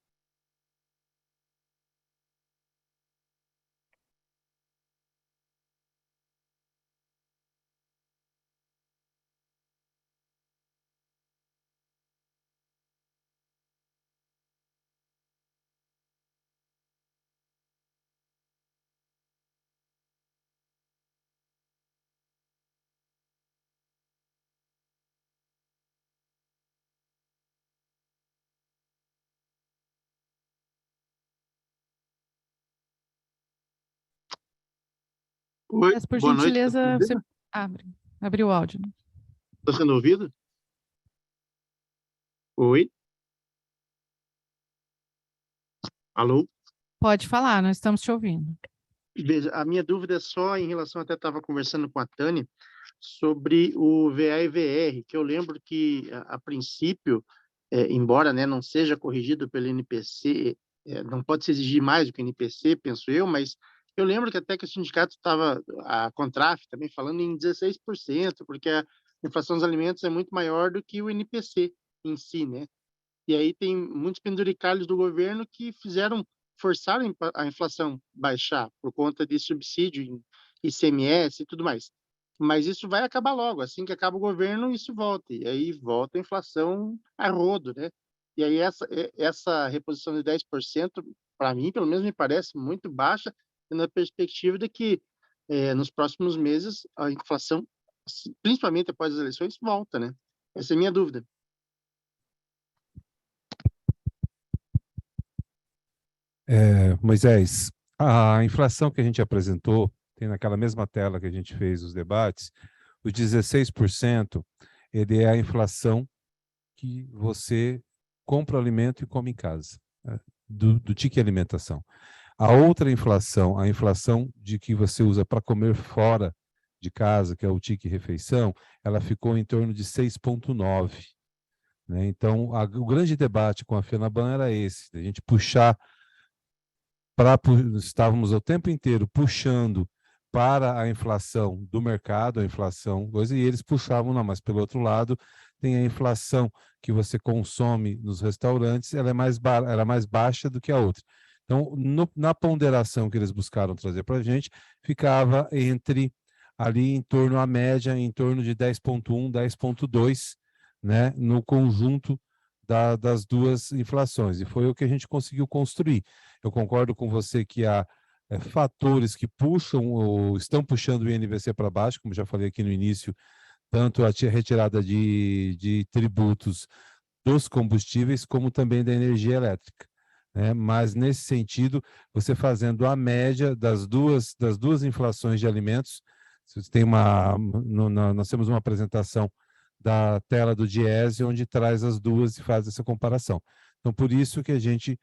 Speaker 6: Oi,
Speaker 1: Mas, por
Speaker 6: boa noite.
Speaker 1: gentileza, você abre o áudio.
Speaker 6: Está sendo ouvido? Oi? Alô?
Speaker 1: Pode falar, nós estamos te ouvindo.
Speaker 6: Veja, a minha dúvida é só em relação, até estava conversando com a Tânia, sobre o VA e VR, que eu lembro que, a princípio, embora, né, não seja corrigido pelo NPC, não pode se exigir mais do que o NPC, penso eu, mas eu lembro que até que o sindicato estava, a Contraf também falando em 16%, porque a inflação dos alimentos é muito maior do que o NPC em si, né? E aí tem muitos penduricalhos do governo que forçaram a inflação baixar por conta de subsídio em ICMS e tudo mais. Mas isso vai acabar logo, assim que acaba o governo, isso volta. E aí volta a inflação a rodo, né? E aí essa reposição de 10%, para mim, pelo menos, me parece muito baixa, na perspectiva de que nos próximos meses a inflação, principalmente após as eleições, volta, né? Essa é a minha dúvida.
Speaker 3: Moisés, a inflação que a gente apresentou, tem naquela mesma tela que a gente fez os debates, os 16%, ele é a inflação que você compra o alimento e come em casa, né? do tique alimentação. A outra inflação, a inflação de que você usa para comer fora de casa, que é o tique refeição, ela ficou em torno de 6,9%. Né? Então, o grande debate com a FENABAN era esse, a gente puxar estávamos o tempo inteiro puxando para a inflação do mercado, a inflação, coisa, e eles puxavam, não, mas pelo outro lado, tem a inflação que você consome nos restaurantes, ela é mais baixa do que a outra. Então, na ponderação que eles buscaram trazer para a gente, ficava ali em torno, a média, em torno de 10,1, 10,2, né, no conjunto das duas inflações, e foi o que a gente conseguiu construir. Eu concordo com você que há fatores que puxam ou estão puxando o INVC para baixo, como já falei aqui no início, tanto a retirada de tributos dos combustíveis, como também da energia elétrica, né? Mas, nesse sentido, você fazendo a média das duas inflações de alimentos, nós temos uma apresentação da tela do Diese, onde traz as duas e faz essa comparação. Então, por isso que a gente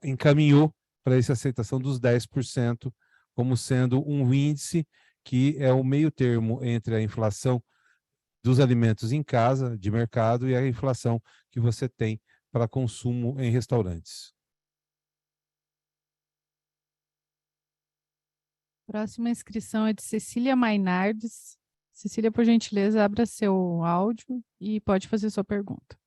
Speaker 3: encaminhou para essa aceitação dos 10% como sendo um índice que é o meio termo entre a inflação dos alimentos em casa, de mercado, e a inflação que você tem para consumo em restaurantes.
Speaker 1: Próxima inscrição é de Cecília Mainardes. Cecília, por gentileza, abra seu áudio e pode fazer sua pergunta.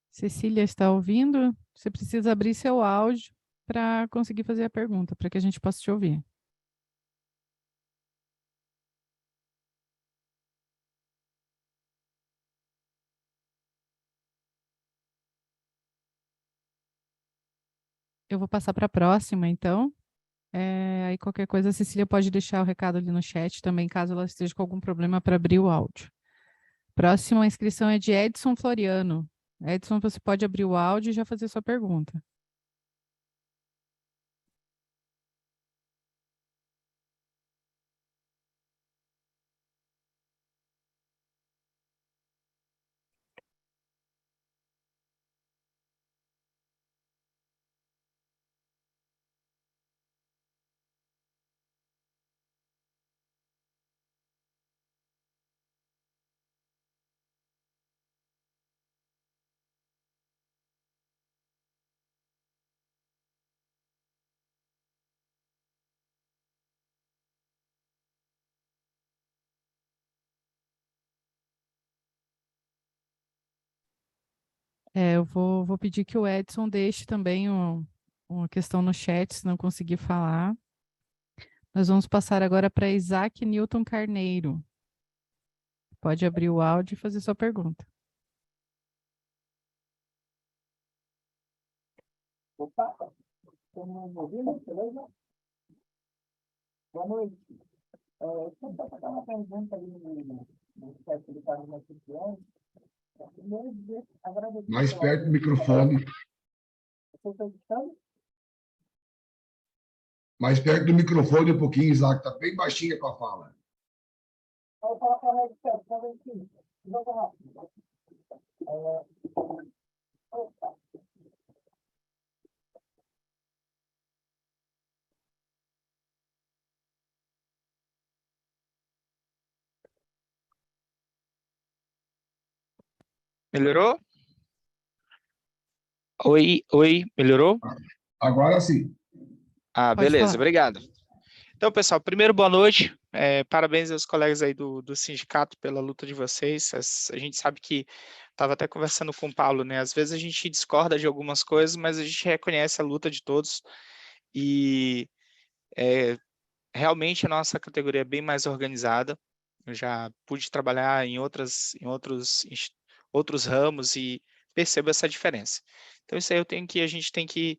Speaker 1: Cecília, está ouvindo? Você precisa abrir seu áudio para conseguir fazer a pergunta, para que a gente possa te ouvir. Eu vou passar para a próxima, então. Aí qualquer coisa, a Cecília pode deixar o recado ali no chat também, caso ela esteja com algum problema para abrir o áudio. Próxima inscrição é de Edson Floriano. Edson, você pode abrir o áudio e já fazer sua pergunta. Eu vou pedir que o Edson deixe também uma questão no chat, se não conseguir falar. Nós vamos passar agora para Isaac Newton Carneiro. Pode abrir o áudio e fazer sua pergunta.
Speaker 7: Opa, estão me ouvindo? Beleza? Boa noite. Eu só fazer uma pergunta ali no chat do Carlos Maciel. Primeiro, agradecer.
Speaker 5: Mais perto do microfone.
Speaker 7: Vocês estão escutando?
Speaker 5: Mais perto do microfone um pouquinho, Isaac. Está bem baixinha a tua fala.
Speaker 7: Eu vou falar com a Red Chat, só um pouquinho. Vamos rápido. Opa.
Speaker 8: Melhorou? Oi, melhorou?
Speaker 5: Agora sim.
Speaker 1: Pode
Speaker 8: Beleza,
Speaker 1: falar.
Speaker 8: obrigado. Então, pessoal, primeiro, boa noite. Parabéns aos colegas aí do sindicato pela luta de vocês. A gente sabe que, estava até conversando com o Paulo, né? Às vezes a gente discorda de algumas coisas, mas a gente reconhece a luta de todos e realmente a nossa categoria é bem mais organizada. Eu já pude trabalhar em outros ramos e percebo essa diferença. Então, isso aí a gente tem que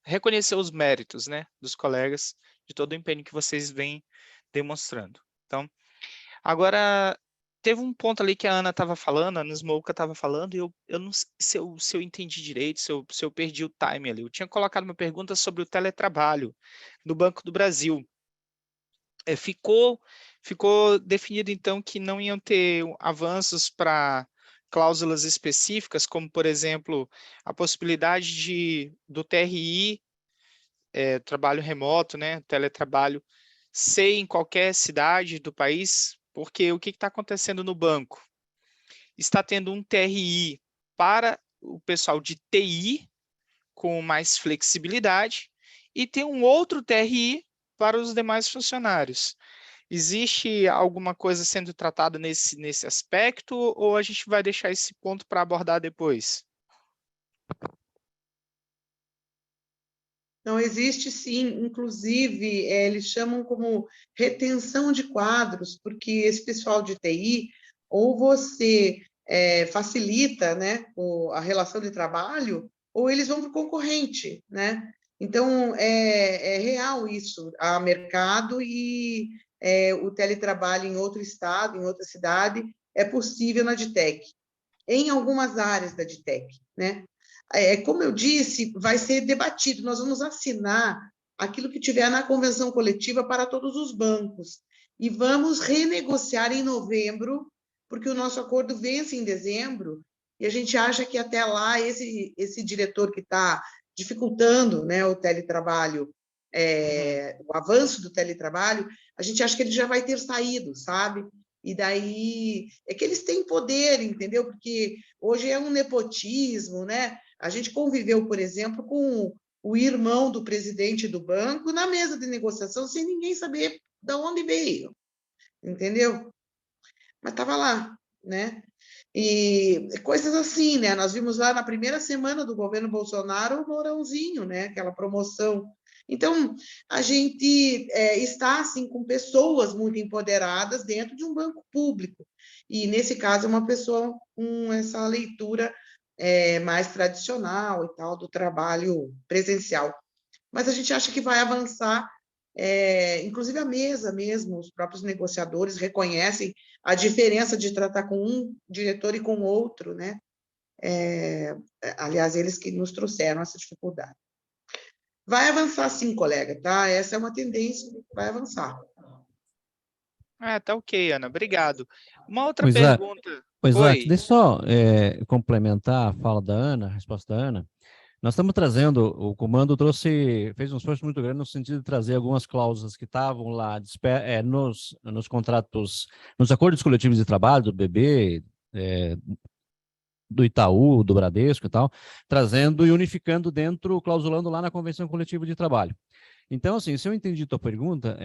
Speaker 8: reconhecer os méritos, né, dos colegas, de todo o empenho que vocês vêm demonstrando. Então, agora, teve um ponto ali que a Ana estava falando, a Ana Smolka estava falando, e eu não sei se eu entendi direito, se eu perdi o time ali. Eu tinha colocado uma pergunta sobre o teletrabalho no Banco do Brasil. Ficou definido, então, que não iam ter avanços para cláusulas específicas, como, por exemplo, a possibilidade do TRI, trabalho remoto, né, teletrabalho, ser em qualquer cidade do país, porque o que está acontecendo no banco? Está tendo um TRI para o pessoal de TI, com mais flexibilidade, e tem um outro TRI para os demais funcionários. Existe alguma coisa sendo tratada nesse aspecto, ou a gente vai deixar esse ponto para abordar depois?
Speaker 4: Não, existe sim, inclusive, eles chamam como retenção de quadros, porque esse pessoal de TI, ou você facilita, né, a relação de trabalho, ou eles vão para o concorrente, né? Então, é real isso, há mercado e o teletrabalho em outro estado, em outra cidade, é possível na DTEC, em algumas áreas da DTEC, né? Como eu disse, vai ser debatido, nós vamos assinar aquilo que tiver na convenção coletiva para todos os bancos, e vamos renegociar em novembro, porque o nosso acordo vence em dezembro, e a gente acha que até lá esse diretor que está dificultando, né, o teletrabalho, o avanço do teletrabalho, a gente acha que ele já vai ter saído, sabe? E daí é que eles têm poder, entendeu? Porque hoje é um nepotismo, né? A gente conviveu, por exemplo, com o irmão do presidente do banco na mesa de negociação sem ninguém saber de onde veio, entendeu? Mas estava lá, né? E coisas assim, né? Nós vimos lá na primeira semana do governo Bolsonaro o Mourãozinho, né? Aquela promoção. Então, a gente está, assim, com pessoas muito empoderadas dentro de um banco público. E, nesse caso, uma pessoa com essa leitura mais tradicional e tal, do trabalho presencial. Mas a gente acha que vai avançar, inclusive a mesa mesmo, os próprios negociadores reconhecem a diferença de tratar com um diretor e com outro, né? Aliás, eles que nos trouxeram essa dificuldade. Vai avançar sim, colega, tá? Essa é uma tendência que vai avançar.
Speaker 8: Tá ok, Ana, obrigado. Uma outra
Speaker 9: Pois é.
Speaker 8: pergunta.
Speaker 9: Pois é,
Speaker 8: Oi.
Speaker 9: deixa eu só complementar a fala da Ana, a resposta da Ana. Nós estamos trazendo, o comando fez um esforço muito grande no sentido de trazer algumas cláusulas que estavam lá nos contratos, nos acordos coletivos de trabalho do BB, do Itaú, do Bradesco e tal, trazendo e unificando dentro, clausulando lá na Convenção Coletiva de Trabalho. Então, assim, se eu entendi tua pergunta,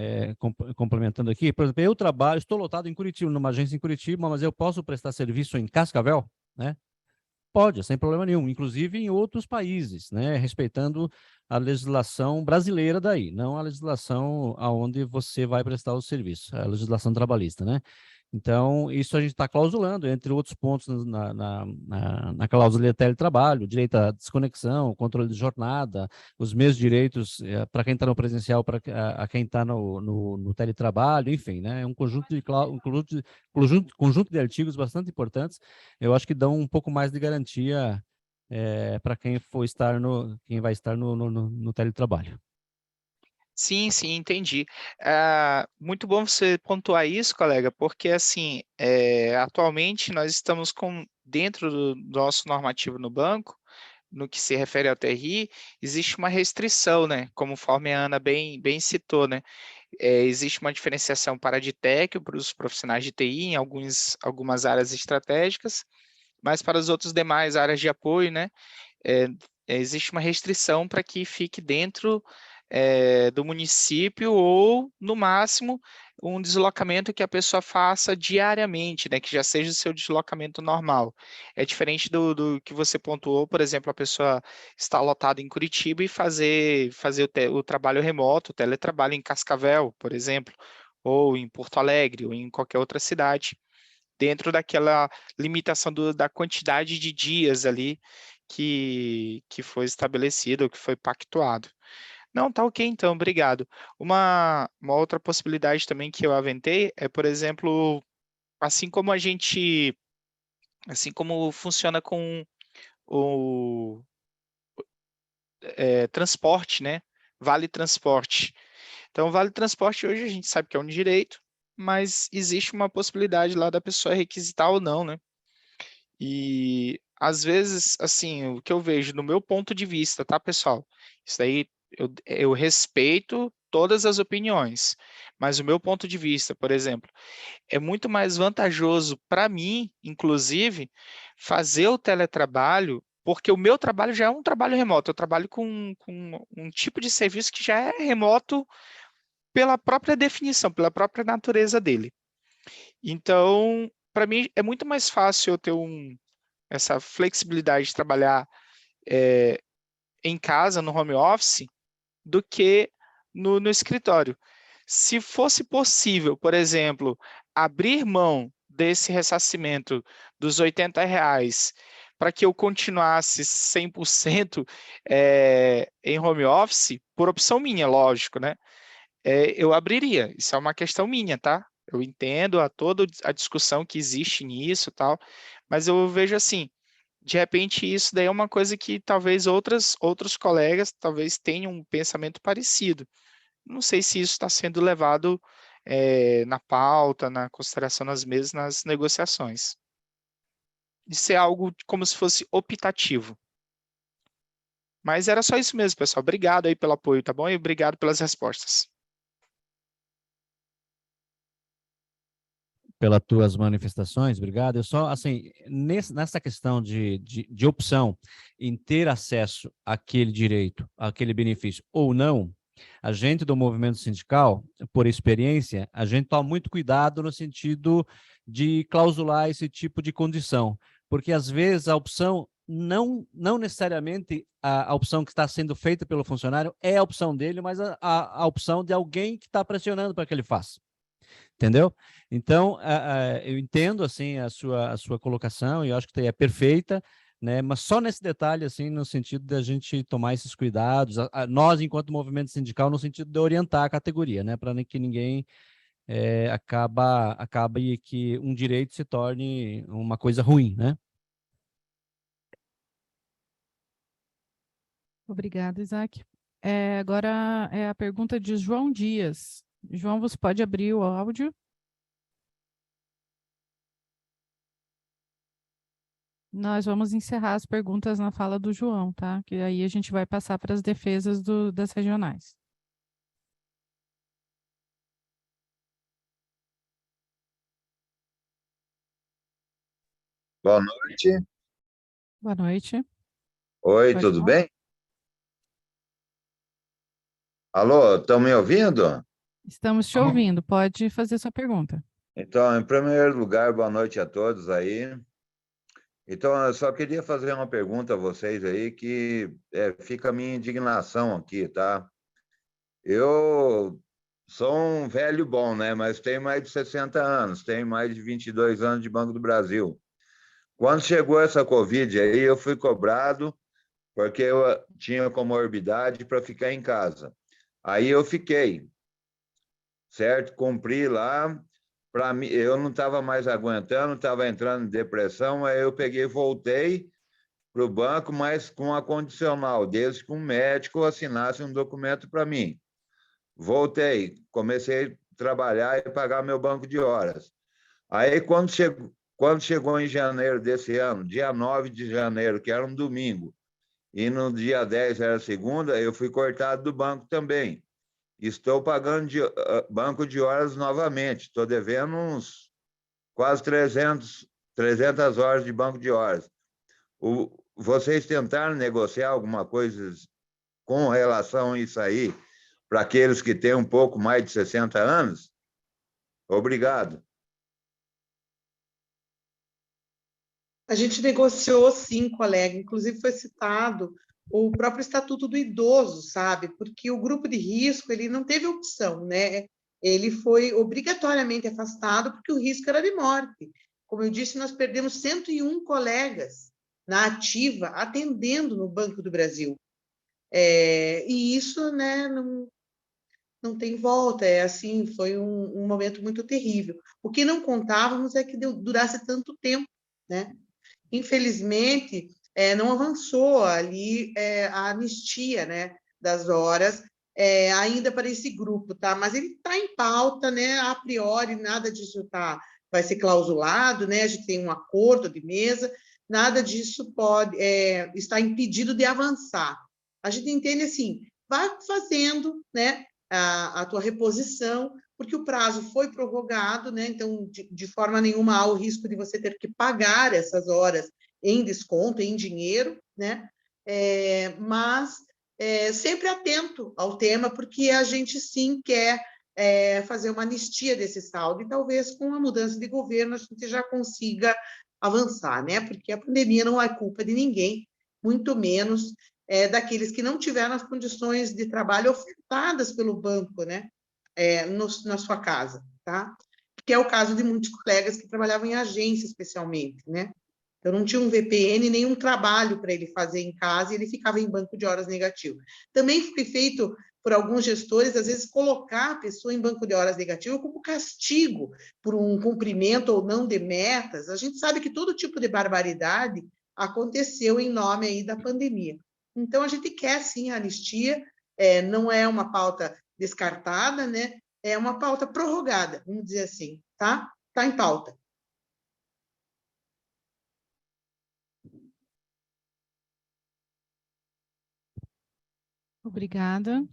Speaker 9: complementando aqui, por exemplo, eu estou lotado em Curitiba, numa agência em Curitiba, mas eu posso prestar serviço em Cascavel, né? Pode, sem problema nenhum, inclusive em outros países, né? Respeitando a legislação brasileira daí, não a legislação aonde você vai prestar o serviço, a legislação trabalhista, né? Então, isso a gente está clausulando, entre outros pontos na cláusula de teletrabalho, direito à desconexão, controle de jornada, os mesmos direitos para quem está no presencial, para quem está no teletrabalho, enfim, né? É um conjunto de artigos bastante importantes, eu acho que dão um pouco mais de garantia para quem vai estar no teletrabalho.
Speaker 8: Sim, sim, entendi. Muito bom você pontuar isso, colega, porque assim, atualmente nós estamos dentro do nosso normativo no banco, no que se refere ao TRI, existe uma restrição, né? Conforme a Ana bem citou, né? Existe uma diferenciação para a DTEC, para os profissionais de TI, em algumas áreas estratégicas, mas para as outras demais áreas de apoio, né? Existe uma restrição para que fique dentro do município ou, no máximo, um deslocamento que a pessoa faça diariamente, né, que já seja o seu deslocamento normal. É diferente do que você pontuou, por exemplo, a pessoa está lotada em Curitiba e fazer o trabalho remoto, o teletrabalho em Cascavel, por exemplo, ou em Porto Alegre, ou em qualquer outra cidade, dentro daquela limitação da quantidade de dias ali que foi estabelecido, que foi pactuado. Não, tá ok então, obrigado. Uma outra possibilidade também que eu aventei é, por exemplo, assim como funciona com o transporte, né? Vale transporte. Então, vale transporte hoje a gente sabe que é um direito, mas existe uma possibilidade lá da pessoa requisitar ou não, né? E às vezes, assim, o que eu vejo no meu ponto de vista, tá, pessoal? Isso aí eu respeito todas as opiniões, mas o meu ponto de vista, por exemplo, é muito mais vantajoso para mim, inclusive, fazer o teletrabalho, porque o meu trabalho já é um trabalho remoto, eu trabalho com um tipo de serviço que já é remoto pela própria definição, pela própria natureza dele. Então, para mim, é muito mais fácil eu ter essa flexibilidade de trabalhar em casa, no home office, do que no escritório. Se fosse possível, por exemplo, abrir mão desse ressarcimento dos R$ 80 para que eu continuasse 100% em home office, por opção minha, lógico, né? Eu abriria. Isso é uma questão minha, tá? Eu entendo toda a discussão que existe nisso e tal, mas eu vejo assim, de repente isso daí é uma coisa que talvez outros colegas talvez tenham um pensamento parecido. Não sei se isso está sendo levado na pauta, na consideração nas mesas, nas negociações. Isso é algo como se fosse optativo. Mas era só isso mesmo, pessoal. Obrigado aí pelo apoio, tá bom? E obrigado pelas respostas.
Speaker 9: Pelas tuas manifestações, obrigado. Eu só, assim, nessa questão de opção em ter acesso àquele direito, àquele benefício ou não, a gente do movimento sindical, por experiência, a gente toma muito cuidado no sentido de clausular esse tipo de condição, porque às vezes a opção não necessariamente a opção que está sendo feita pelo funcionário é a opção dele, mas a opção de alguém que está pressionando para que ele faça. Entendeu? Então, eu entendo assim a sua colocação e eu acho que é perfeita, né? Mas só nesse detalhe, assim, no sentido da gente tomar esses cuidados, nós, enquanto movimento sindical, no sentido de orientar a categoria, né? Para que ninguém acabe que um direito se torne uma coisa ruim, né?
Speaker 1: Obrigada, Isaac. Agora é a pergunta de João Dias. João, você pode abrir o áudio? Nós vamos encerrar as perguntas na fala do João, tá? Que aí a gente vai passar para as defesas das regionais.
Speaker 10: Boa noite.
Speaker 1: Boa noite.
Speaker 10: Oi,
Speaker 1: Pode
Speaker 10: tudo
Speaker 1: falar.
Speaker 10: bem? Alô, estão me ouvindo?
Speaker 1: Estamos te ouvindo. Pode fazer sua pergunta.
Speaker 10: Então, em primeiro lugar, boa noite a todos aí. Então, eu só queria fazer uma pergunta a vocês aí, que fica a minha indignação aqui, tá? Eu sou um velho bom, né? Mas tenho mais de 60 anos, tenho mais de 22 anos de Banco do Brasil. Quando chegou essa Covid aí, eu fui cobrado porque eu tinha comorbidade para ficar em casa. Aí eu fiquei, certo? Cumpri lá. Para mim, eu não estava mais aguentando, estava entrando em depressão. Aí eu peguei e voltei para o banco, mas com a condicional, desde que um médico assinasse um documento para mim. Voltei, comecei a trabalhar e pagar meu banco de horas. Aí, quando chegou em janeiro desse ano, dia 9 de janeiro, que era um domingo, e no dia 10 era segunda, eu fui cortado do banco também. Estou pagando banco de horas novamente. Estou devendo uns quase 300 horas de banco de horas. Vocês tentaram negociar alguma coisa com relação a isso aí para aqueles que têm um pouco mais de 60 anos? Obrigado.
Speaker 4: A gente negociou, sim, colega. Inclusive foi citado o próprio Estatuto do Idoso, sabe? Porque o grupo de risco, ele não teve opção, né? Ele foi obrigatoriamente afastado porque o risco era de morte. Como eu disse, nós perdemos 101 colegas na ativa, atendendo no Banco do Brasil. E isso, né, não tem volta, assim, foi um momento muito terrível. O que não contávamos é que durasse tanto tempo, né? Infelizmente, não avançou ali a anistia, né, das horas, ainda para esse grupo, tá? Mas ele está em pauta, né? A priori, nada disso vai ser clausulado, né? A gente tem um acordo de mesa, nada disso está impedido de avançar. A gente entende assim, vai fazendo, né, a tua reposição, porque o prazo foi prorrogado, né? Então, de forma nenhuma há o risco de você ter que pagar essas horas em desconto, em dinheiro, né? Mas sempre atento ao tema, porque a gente sim quer fazer uma anistia desse saldo, e talvez com a mudança de governo a gente já consiga avançar, né? Porque a pandemia não é culpa de ninguém, muito menos daqueles que não tiveram as condições de trabalho ofertadas pelo banco, né? Na sua casa, tá? Que é o caso de muitos colegas que trabalhavam em agência, especialmente, né? Então, não tinha um VPN, nenhum trabalho para ele fazer em casa, e ele ficava em banco de horas negativo. Também foi feito por alguns gestores, às vezes, colocar a pessoa em banco de horas negativo como castigo por um cumprimento ou não de metas. A gente sabe que todo tipo de barbaridade aconteceu em nome aí da pandemia. Então, a gente quer, sim, a anistia, não é uma pauta descartada, né? É uma pauta prorrogada, vamos dizer assim, tá? Está em pauta.
Speaker 1: Obrigada.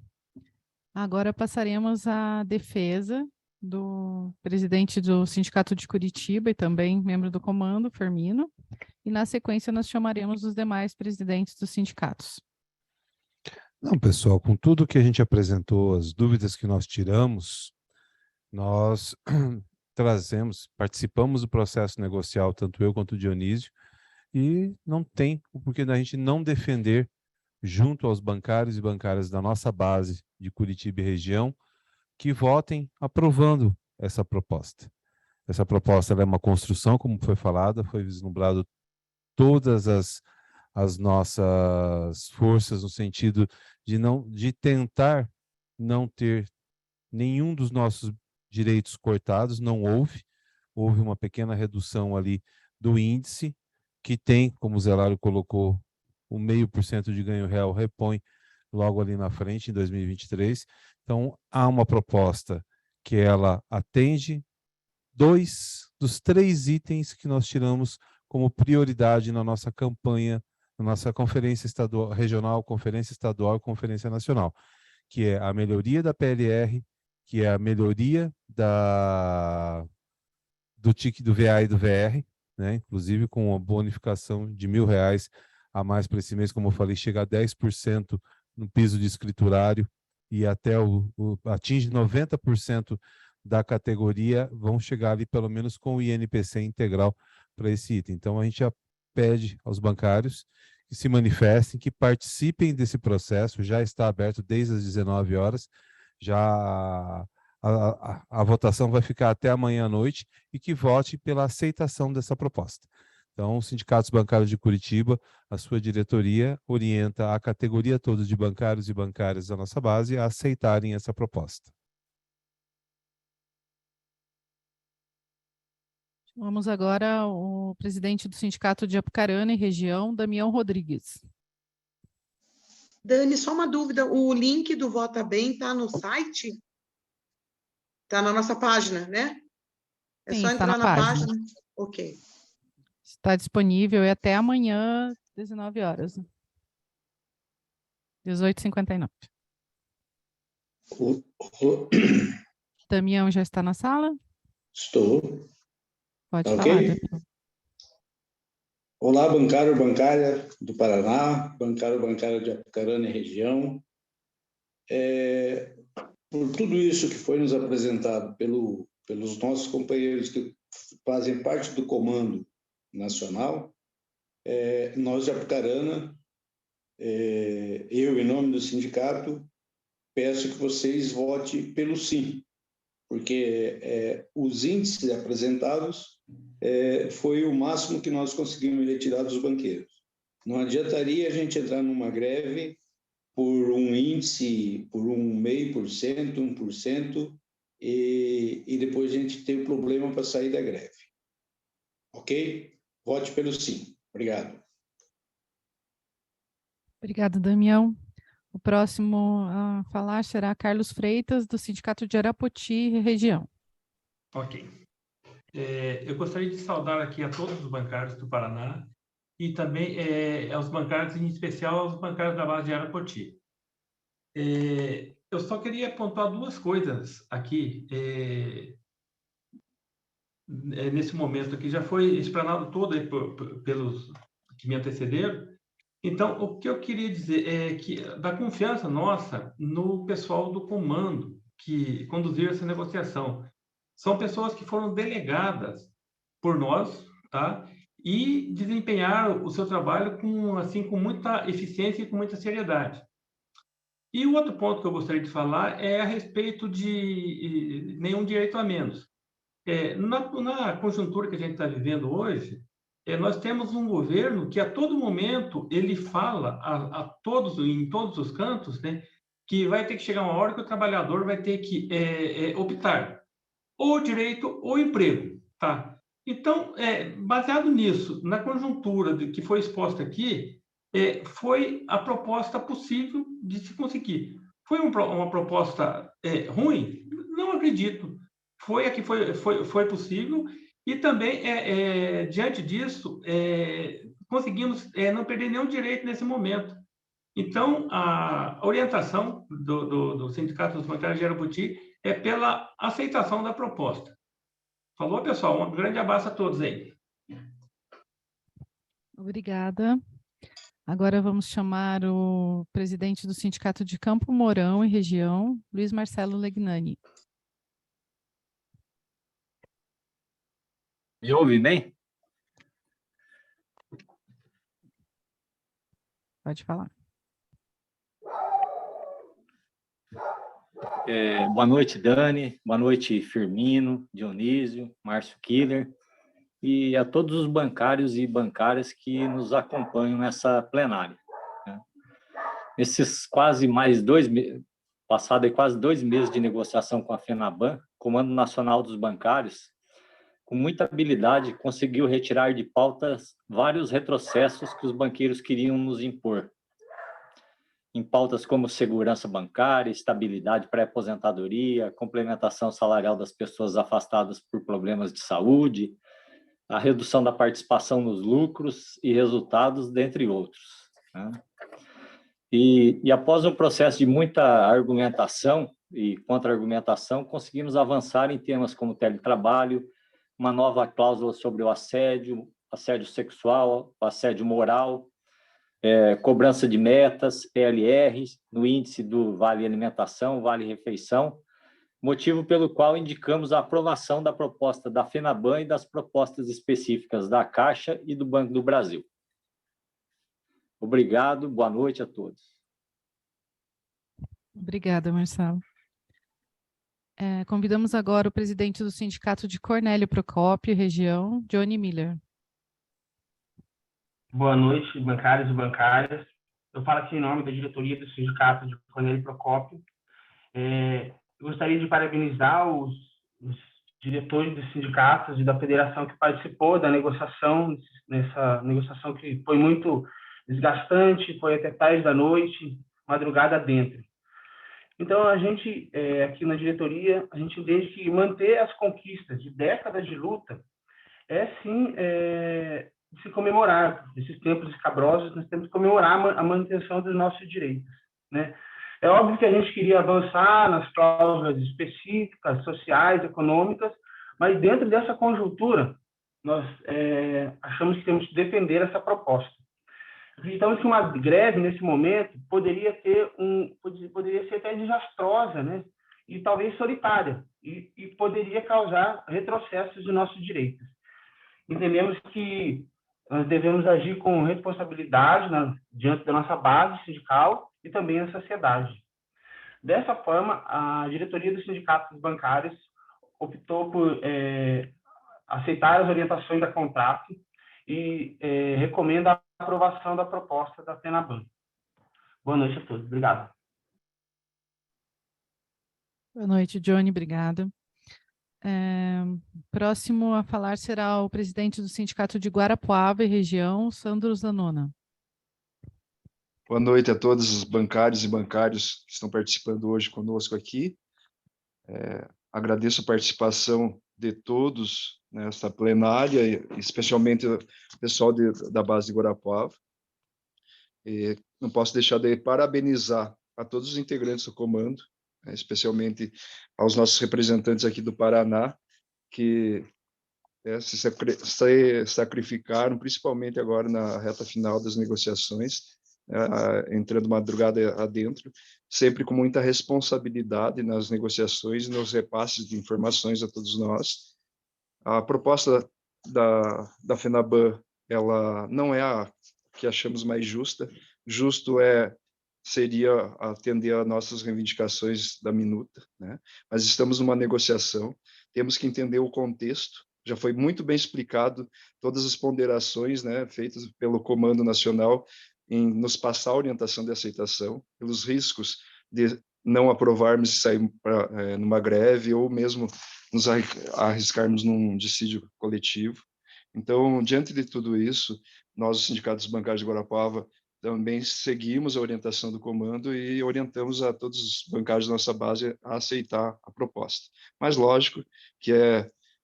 Speaker 1: Agora passaremos à defesa do presidente do Sindicato de Curitiba e também membro do comando, Firmino, e na sequência nós chamaremos os demais presidentes dos sindicatos.
Speaker 3: Não, pessoal, com tudo que a gente apresentou, as dúvidas que nós tiramos, nós participamos do processo negocial, tanto eu quanto o Dionísio, e não tem o porquê da gente não defender, junto aos bancários e bancárias da nossa base de Curitiba e região, que votem aprovando essa proposta. Essa proposta ela é uma construção, como foi falado, foi vislumbrado todas as as nossas forças no sentido de tentar não ter nenhum dos nossos direitos cortados. Não houve uma pequena redução ali do índice, que tem, como o Zelário colocou, o 0,5% de ganho real repõe logo ali na frente, em 2023. Então, há uma proposta que ela atende 2 dos 3 itens que nós tiramos como prioridade na nossa campanha, na nossa conferência estadual, regional, conferência estadual e conferência nacional, que é a melhoria da PLR, que é a melhoria do TIC do VA e do VR, né? Inclusive com uma bonificação de R$1.000 a mais para esse mês, como eu falei, chega a 10% no piso de escriturário e até atinge 90% da categoria, vão chegar ali pelo menos com o INPC integral para esse item. Então a gente já pede aos bancários que se manifestem, que participem desse processo, já está aberto desde as 19 horas, já a votação vai ficar até amanhã à noite, e que vote pela aceitação dessa proposta. Então, os sindicatos bancários de Curitiba, a sua diretoria, orienta a categoria toda de bancários e bancárias da nossa base a aceitarem essa proposta.
Speaker 1: Vamos agora ao presidente do Sindicato de Apucarana e região, Damião Rodrigues.
Speaker 4: Dani, só uma dúvida, o link do Vota Bem está no site? Está na nossa página, né? É
Speaker 1: Sim,
Speaker 4: só
Speaker 1: está
Speaker 4: entrar
Speaker 1: na
Speaker 4: na
Speaker 1: página.
Speaker 4: página. Ok.
Speaker 1: Está disponível e até amanhã, 19 horas. 18h59. Damião já está na sala?
Speaker 11: Estou.
Speaker 1: Pode
Speaker 11: Ok?
Speaker 1: falar, Damião.
Speaker 11: Olá, bancário, bancária do Paraná, bancário, bancária de Apucarana e região. Por tudo isso que foi nos apresentado pelos nossos companheiros que fazem parte do Comando Nacional, nós de Apucarana, eu, em nome do sindicato, peço que vocês votem pelo sim, porque os índices apresentados foi o máximo que nós conseguimos retirar dos banqueiros. Não adiantaria a gente entrar numa greve por um índice, por 0,5%, 1%, e depois a gente ter problema para sair da greve. Ok? Vote pelo sim. Obrigado.
Speaker 1: Obrigada, Damião. O próximo a falar será Carlos Freitas, do Sindicato de Arapoti, região.
Speaker 12: Ok. Eu gostaria de saudar aqui a todos os bancários do Paraná e também aos bancários, em especial aos bancários da base de Arapoti. Eu só queria pontuar 2 coisas aqui, nesse momento aqui. Já foi explanado todo aí pelos que me antecederam. Então, o que eu queria dizer é que da confiança nossa no pessoal do comando que conduziu essa negociação. São pessoas que foram delegadas por nós, tá? E desempenharam o seu trabalho com muita eficiência e com muita seriedade. E o outro ponto que eu gostaria de falar é a respeito de nenhum direito a menos. Na conjuntura que a gente está vivendo hoje, nós temos um governo que a todo momento ele fala a todos, em todos os cantos, né, que vai ter que chegar uma hora que o trabalhador vai ter que optar ou direito ou emprego, tá? Então, baseado nisso, na conjuntura que foi exposta aqui, foi a proposta possível de se conseguir. Foi uma proposta ruim? Não acredito. Foi a que foi possível, e também, diante disso, conseguimos não perder nenhum direito nesse momento. Então, a orientação do Sindicato dos Bancários de Arapoti é pela aceitação da proposta. Falou, pessoal? Um grande abraço a todos aí.
Speaker 1: Obrigada. Agora vamos chamar o presidente do Sindicato de Campo Mourão e região, Luiz Marcelo Legnani.
Speaker 13: Me ouve bem?
Speaker 1: Pode falar.
Speaker 13: Boa noite, Dani. Boa noite, Firmino, Dionísio, Márcio Killer. e a todos os bancários e bancárias que nos acompanham nessa plenária. Nesses quase mais 2 meses, passado aí quase 2 meses de negociação com a FENABAN, Comando Nacional dos Bancários, com muita habilidade, conseguiu retirar de pautas vários retrocessos que os banqueiros queriam nos impor. Em pautas como segurança bancária, estabilidade pré-aposentadoria, complementação salarial das pessoas afastadas por problemas de saúde, a redução da participação nos lucros e resultados, dentre outros. E após um processo de muita argumentação e contra-argumentação, conseguimos avançar em temas como teletrabalho, uma nova cláusula sobre o assédio sexual, assédio moral, cobrança de metas, PLRs, no índice do Vale Alimentação, Vale Refeição, motivo pelo qual indicamos a aprovação da proposta da FENABAN e das propostas específicas da Caixa e do Banco do Brasil. Obrigado, boa noite a todos.
Speaker 1: Obrigada, Marcelo. Convidamos agora o presidente do Sindicato de Cornélio Procópio, região, Johnny Miller.
Speaker 14: Boa noite, bancários e bancárias. Eu falo aqui em nome da diretoria do Sindicato de Cornélio Procópio. Eu gostaria de parabenizar os diretores dos sindicatos e da federação que participou da negociação, nessa negociação que foi muito desgastante, foi até tarde da noite, madrugada dentro. Então, a gente, aqui na diretoria, a gente entende que manter as conquistas de décadas de luta sim, de se comemorar. Nesses tempos escabrosos, nós temos que comemorar a manutenção dos nossos direitos, né? É óbvio que a gente queria avançar nas cláusulas específicas, sociais, econômicas, mas dentro dessa conjuntura, nós achamos que temos que defender essa proposta. Acreditamos que uma greve, nesse momento, poderia ser até desastrosa, né? E talvez solitária, e poderia causar retrocessos de nossos direitos. Entendemos que nós devemos agir com responsabilidade diante da nossa base sindical e também a sociedade. Dessa forma, a diretoria dos sindicatos bancários optou por aceitar as orientações da CONTRAF e recomenda a aprovação da proposta da FENABAN. Boa noite a todos. Obrigado.
Speaker 1: Boa noite, Johnny. Obrigada. Próximo a falar será o presidente do Sindicato de Guarapuava e região, Sandro Zanona.
Speaker 15: Boa noite a todos os bancários e bancários que estão participando hoje conosco aqui. Agradeço a participação de todos nesta plenária, especialmente o pessoal da base de Guarapuava. E não posso deixar de parabenizar a todos os integrantes do comando, especialmente aos nossos representantes aqui do Paraná, que se sacrificaram, principalmente agora na reta final das negociações, entrando madrugada adentro, sempre com muita responsabilidade nas negociações e nos repasses de informações a todos nós. A proposta da FENABAN, ela não é a que achamos mais justa. Justo seria atender a nossas reivindicações da minuta, né? Mas estamos numa negociação, temos que entender o contexto. Já foi muito bem explicado todas as ponderações, né, feitas pelo Comando Nacional em nos passar a orientação de aceitação, pelos riscos de não aprovarmos e sair numa greve ou mesmo nos arriscarmos num dissídio coletivo. Então, diante de tudo isso, nós, os sindicatos bancários de Guarapuava, também seguimos a orientação do comando e orientamos a todos os bancários da nossa base a aceitar a proposta. Mas, lógico, que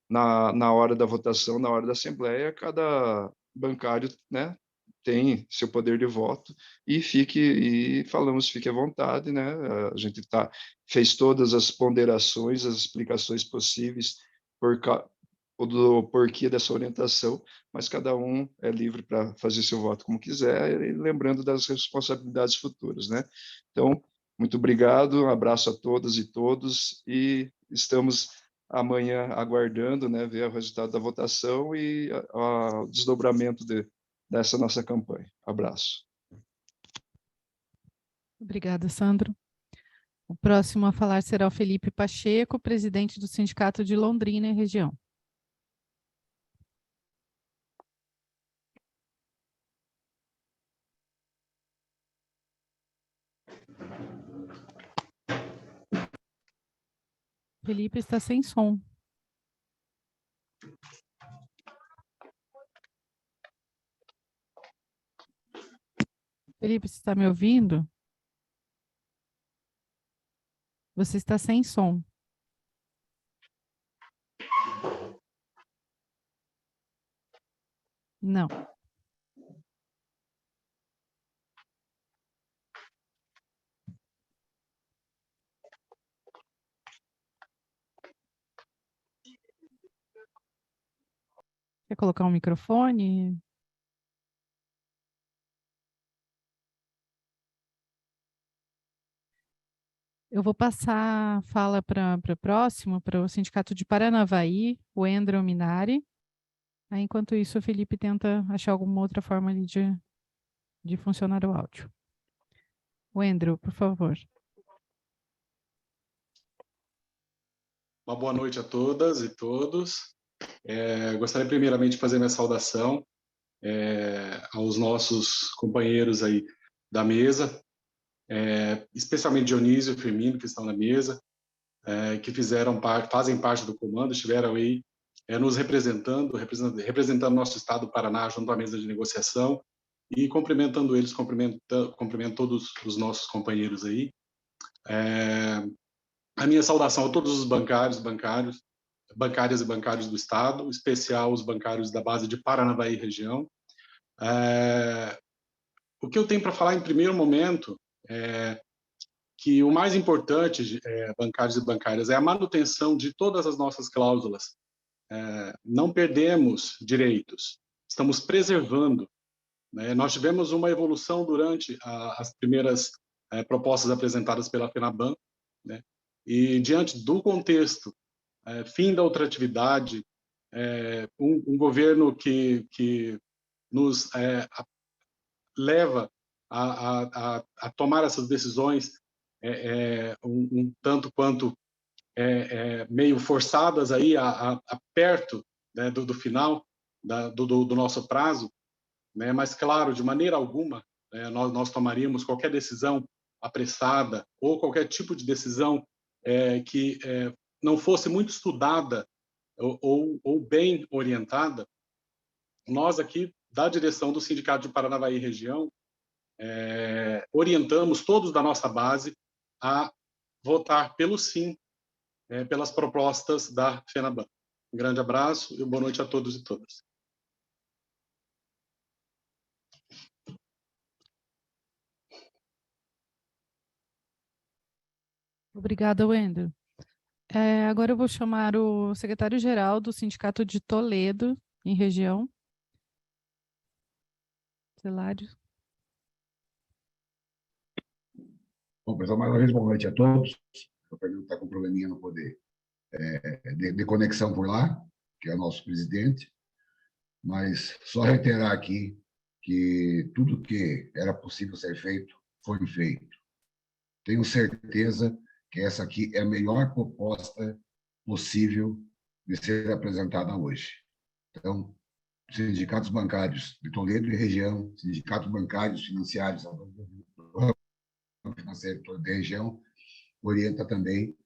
Speaker 15: na hora da votação, na hora da assembleia, cada bancário, né, tem seu poder de voto e falamos, fique à vontade, né? A gente fez todas as ponderações, as explicações possíveis do porquê dessa orientação, mas cada um é livre para fazer seu voto como quiser, e lembrando das responsabilidades futuras, né? Então, muito obrigado, um abraço a todas e todos, e estamos amanhã aguardando, né, ver o resultado da votação e o desdobramento dessa nossa campanha. Abraço.
Speaker 1: Obrigada, Sandro. O próximo a falar será o Felipe Pacheco, presidente do Sindicato de Londrina e região. Felipe está sem som. Felipe, você está me ouvindo? Você está sem som. Não. Quer colocar um microfone? Eu vou passar a fala para o próximo, para o Sindicato de Paranavaí, o Endro Minari. Aí, enquanto isso, o Felipe tenta achar alguma outra forma ali de funcionar o áudio. O Endro, por favor.
Speaker 16: Uma boa noite a todas e todos. Gostaria primeiramente de fazer minha saudação aos nossos companheiros aí da mesa, especialmente Dionísio e Firmino, que estão na mesa, que fazem parte do comando, estiveram aí nos representando nosso estado do Paraná junto à mesa de negociação, e cumprimentando eles, cumprimento todos os nossos companheiros aí. A minha saudação a todos os bancárias e bancários do Estado, em especial os bancários da base de Paranavaí região. O que eu tenho para falar em primeiro momento é que o mais importante, bancários e bancárias, é a manutenção de todas as nossas cláusulas. Não perdemos direitos, estamos preservando. Nós tivemos uma evolução durante as primeiras propostas apresentadas pela FENABAN, né? E diante do contexto, fim da ultratividade, um governo que nos leva a tomar essas decisões um tanto quanto meio forçadas aí a perto, né, do final do nosso prazo, né? Mas claro, de maneira alguma nós tomaríamos qualquer decisão apressada ou qualquer tipo de decisão que não fosse muito estudada ou bem orientada. Nós aqui, da direção do Sindicato de Paranavaí Região, orientamos todos da nossa base a votar pelo sim, pelas propostas da FENABAN. Um grande abraço e boa noite a todos e todas.
Speaker 1: Obrigada, Wendel. Agora eu vou chamar o secretário-geral do Sindicato de Toledo, em região. Zelário.
Speaker 5: Bom, pessoal, mais uma vez, boa noite a todos. O Fernando está com um probleminha no poder de conexão por lá, que é o nosso presidente, mas só reiterar aqui que tudo que era possível ser feito foi feito. Tenho certeza que essa aqui é a melhor proposta possível de ser apresentada hoje. Então, sindicatos bancários de Toledo e região, sindicatos bancários financiários financeiro da região, orienta também,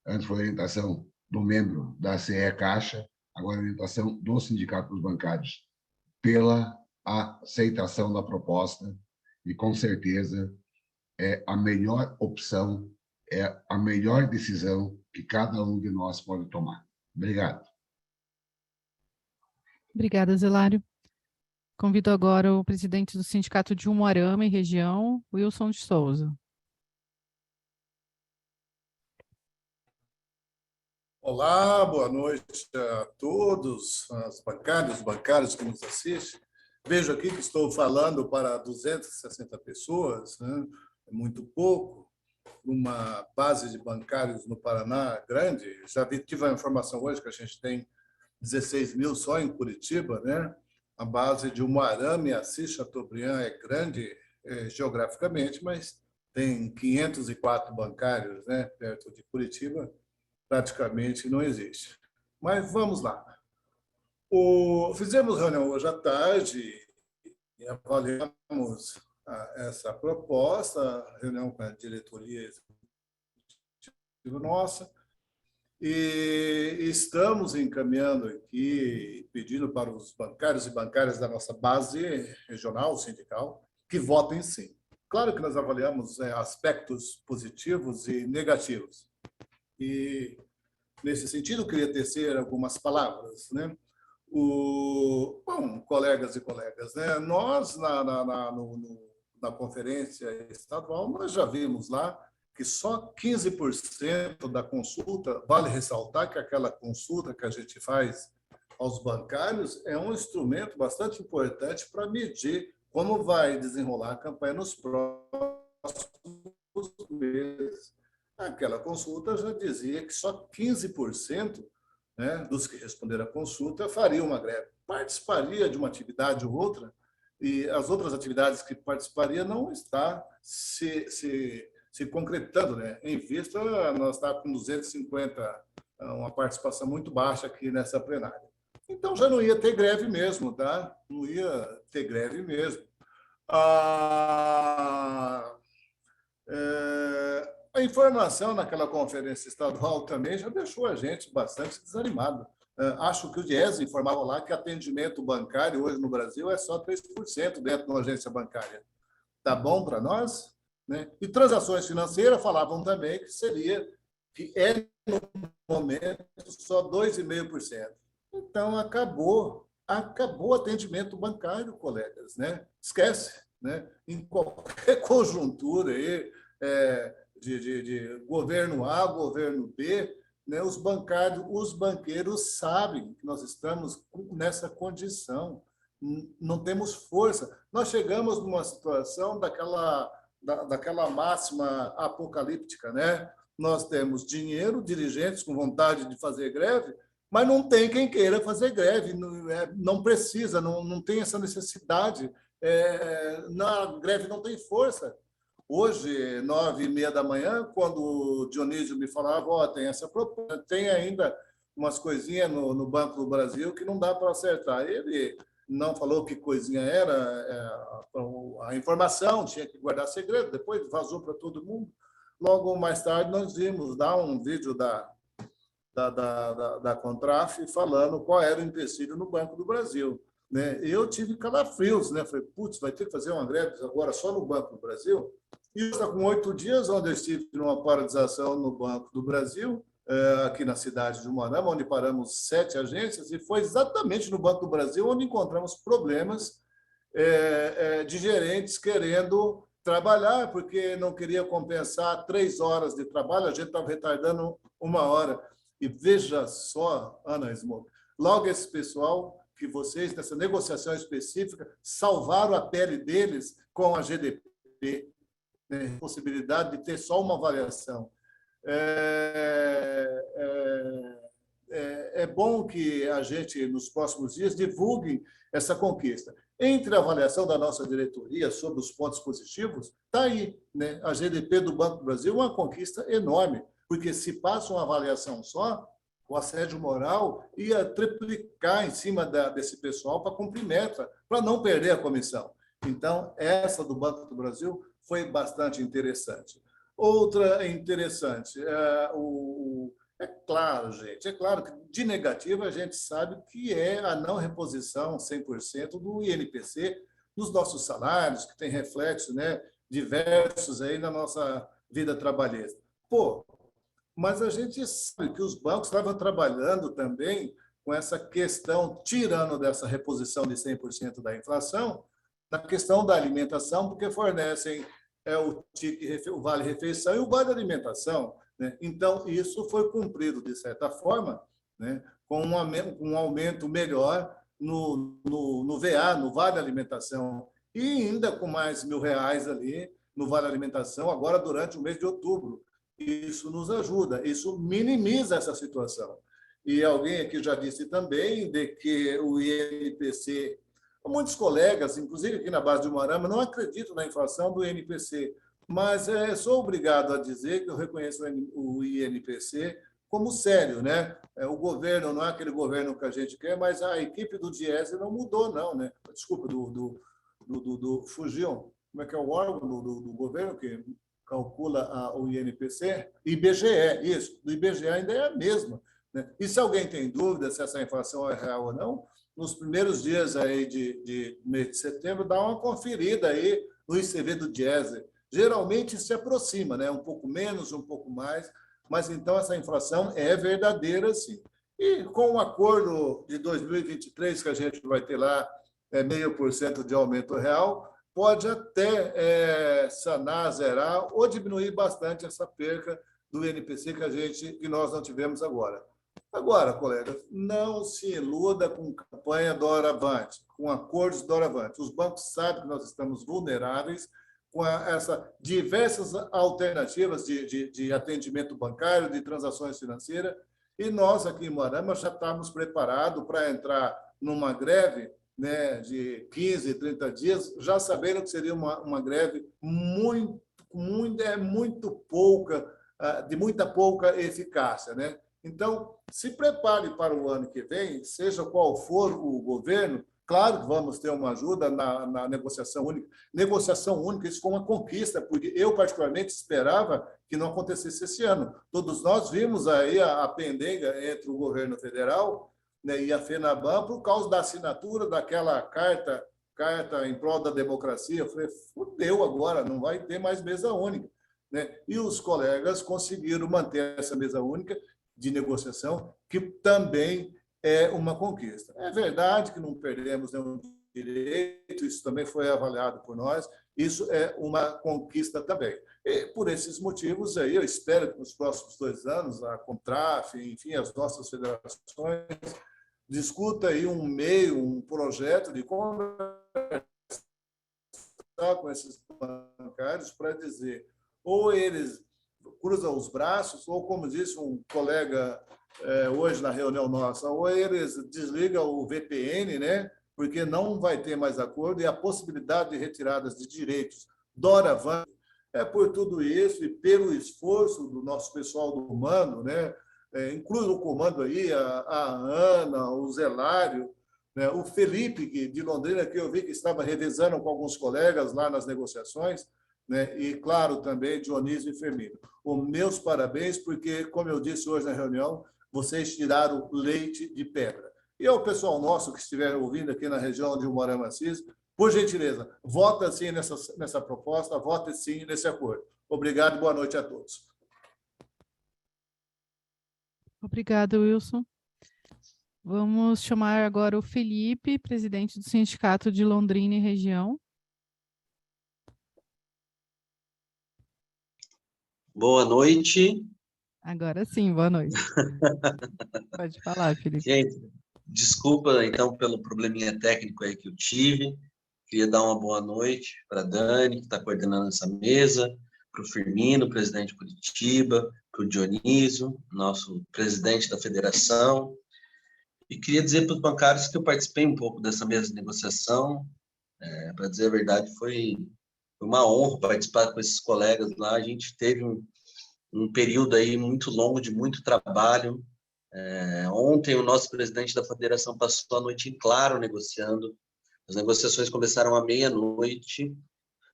Speaker 5: antes foi a orientação do membro da CE Caixa, agora a orientação dos sindicatos bancários, pela aceitação da proposta, e com certeza é a melhor opção, é a melhor decisão que cada um de nós pode tomar. Obrigado.
Speaker 1: Obrigada, Zelário. Convido agora o presidente do Sindicato de Umuarama e região, Wilson de Souza.
Speaker 17: Olá, boa noite a todos, as bancárias, os bancários que nos assistem. Vejo aqui que estou falando para 260 pessoas, né? É muito pouco, uma base de bancários no Paraná grande. Já tive a informação hoje que a gente tem 16 mil só em Curitiba, né? A base de Umuarama e Assis Chateaubriand é grande geograficamente, mas tem 504 bancários, né? Perto de Curitiba, praticamente não existe. Mas vamos lá. Fizemos reunião hoje à tarde e avaliamos essa proposta, reunião com a diretoria executiva nossa, E estamos encaminhando aqui, pedindo para os bancários e bancárias da nossa base regional, sindical, que votem sim. Claro que nós avaliamos aspectos positivos e negativos. E, nesse sentido, eu queria tecer algumas palavras, né? Bom, colegas e colegas, né? Nós, na conferência estadual, nós já vimos lá que só 15% da consulta, vale ressaltar que aquela consulta que a gente faz aos bancários é um instrumento bastante importante para medir como vai desenrolar a campanha nos próximos meses. Aquela consulta já dizia que só 15%, né, dos que responderam à consulta faria uma greve. Participaria de uma atividade ou outra, e as outras atividades que participaria não está se concretando, né? Em vista, nós estamos com 250, uma participação muito baixa aqui nessa plenária. Então, já não ia ter greve mesmo, tá? Não ia ter greve mesmo. A informação naquela conferência estadual também já deixou a gente bastante desanimado. Acho que o Diese informava lá que atendimento bancário hoje no Brasil é só 3% dentro de uma agência bancária. Tá bom para nós? Né? E transações financeiras falavam também que é no momento só 2,5%. Então acabou o atendimento bancário, colegas, né? Esquece, né? Em qualquer conjuntura aí, de governo A, governo B, né? Os banqueiros sabem que nós estamos nessa condição, não temos força. Nós chegamos numa situação daquela máxima apocalíptica, né? Nós temos dinheiro, dirigentes com vontade de fazer greve, mas não tem quem queira fazer greve, não precisa, não tem essa necessidade. Na greve não tem força. Hoje, 9h30 da manhã, quando o Dionísio me falava, tem essa proposta, tem ainda umas coisinhas no Banco do Brasil que não dá para acertar. Ele não falou que coisinha era, a informação tinha que guardar segredo, depois vazou para todo mundo. Logo mais tarde, nós vimos um vídeo da Contraf falando qual era o empecilho no Banco do Brasil. Né? Eu tive calafrios, né? Falei, putz, vai ter que fazer uma greve agora só no Banco do Brasil? E está com 8 dias, onde eu estive numa paralisação no Banco do Brasil, aqui na cidade de Umuarama, onde paramos 7 agências, e foi exatamente no Banco do Brasil onde encontramos problemas de gerentes querendo trabalhar, porque não queria compensar 3 horas de trabalho, a gente estava retardando 1 hora. E veja só, Ana Smoke, logo esse pessoal que vocês, nessa negociação específica, salvaram a pele deles com a GDP, né? Possibilidade de ter só uma avaliação. É bom que a gente, nos próximos dias, divulgue essa conquista. Entre a avaliação da nossa diretoria sobre os pontos positivos, está aí, né? A GDP do Banco do Brasil é uma conquista enorme, porque se passa uma avaliação só, o assédio moral ia triplicar em cima desse pessoal para cumprir meta, para não perder a comissão. Então, essa do Banco do Brasil foi bastante interessante. Outra interessante, é claro, gente, é claro que de negativa a gente sabe que é a não reposição 100% do INPC nos nossos salários, que tem reflexos, né, diversos aí na nossa vida trabalhista. Mas a gente sabe que os bancos estavam trabalhando também com essa questão, tirando dessa reposição de 100% da inflação, na questão da alimentação, porque fornecem o TIC, o vale-refeição e o vale-alimentação. Né? Então, isso foi cumprido, de certa forma, né? Com um aumento melhor no VA, no vale-alimentação, e ainda com mais R$1.000 ali no vale-alimentação, agora durante o mês de outubro. Isso nos ajuda, isso minimiza essa situação. E alguém aqui já disse também de que o INPC, muitos colegas, inclusive aqui na base de Umuarama, não acreditam na inflação do INPC, mas sou obrigado a dizer que eu reconheço o INPC como sério, né? O governo não é aquele governo que a gente quer, mas a equipe do Diese não mudou, não, né? Desculpa, fugiu. Como é que é o órgão do governo que calcula o INPC, IBGE, isso, do IBGE ainda é a mesma, né? E se alguém tem dúvida se essa inflação é real ou não, nos primeiros dias aí de mês de setembro, dá uma conferida aí no ICV do Diese. Geralmente se aproxima, né? Um pouco menos, um pouco mais, mas então essa inflação é verdadeira, sim. E com o acordo de 2023, que a gente vai ter lá 0,5% de aumento real, pode até sanar, zerar ou diminuir bastante essa perca do INPC que nós não tivemos agora. Agora, colegas, não se iluda com campanha doravante, com acordos doravante. Os bancos sabem que nós estamos vulneráveis com essas diversas alternativas de atendimento bancário, de transações financeiras, e nós aqui em Moarama já estamos preparados para entrar numa greve, né, de 15, 30 dias, já sabendo que seria uma greve muito pouca, de muita pouca eficácia, né? Então, se prepare para o ano que vem, seja qual for o governo. Claro que vamos ter uma ajuda na negociação única. Negociação única, isso foi uma conquista, porque eu, particularmente, esperava que não acontecesse esse ano. Todos nós vimos aí a pendenga entre o governo federal, né, e a FENABAN por causa da assinatura daquela carta em prol da democracia. Eu falei, fudeu agora, não vai ter mais mesa única, né? E os colegas conseguiram manter essa mesa única de negociação, que também é uma conquista. É verdade que não perdemos nenhum direito, isso também foi avaliado por nós, isso é uma conquista também. E por esses motivos, aí, eu espero que nos próximos 2 anos, a Contraf, enfim, as nossas federações, discuta aí um projeto de conversar com esses bancários para dizer, ou eles cruzam os braços, ou, como disse um colega hoje na reunião nossa, ou eles desligam o VPN, né? Porque não vai ter mais acordo, e a possibilidade de retiradas de direitos doravante. É por tudo isso e pelo esforço do nosso pessoal do comando, né? Inclui no comando aí a Ana, o Zelário, né? O Felipe, de Londrina, que eu vi que estava revezando com alguns colegas lá nas negociações, né? E, claro, também Dionísio e Firmino. Os meus parabéns, porque, como eu disse hoje na reunião, vocês tiraram leite de pedra. E ao pessoal nosso que estiver ouvindo aqui na região de Moarama Assis, por gentileza, vota sim nessa proposta, vota sim nesse acordo. Obrigado e boa noite a todos.
Speaker 1: Obrigado, Wilson. Vamos chamar agora o Felipe, presidente do Sindicato de Londrina e região.
Speaker 18: Boa noite.
Speaker 1: Agora sim, boa noite. Pode falar, Felipe.
Speaker 18: Gente, desculpa, então, pelo probleminha técnico aí que eu tive. Queria dar uma boa noite para a Dani, que está coordenando essa mesa, para o Firmino, presidente de Curitiba, para o Dionísio, nosso presidente da federação. E queria dizer para os bancários que eu participei um pouco dessa mesa de negociação. Para dizer a verdade, foi uma honra participar com esses colegas lá. A gente teve um período aí muito longo de muito trabalho. Ontem, o nosso presidente da federação passou a noite em claro negociando. As negociações começaram à meia-noite.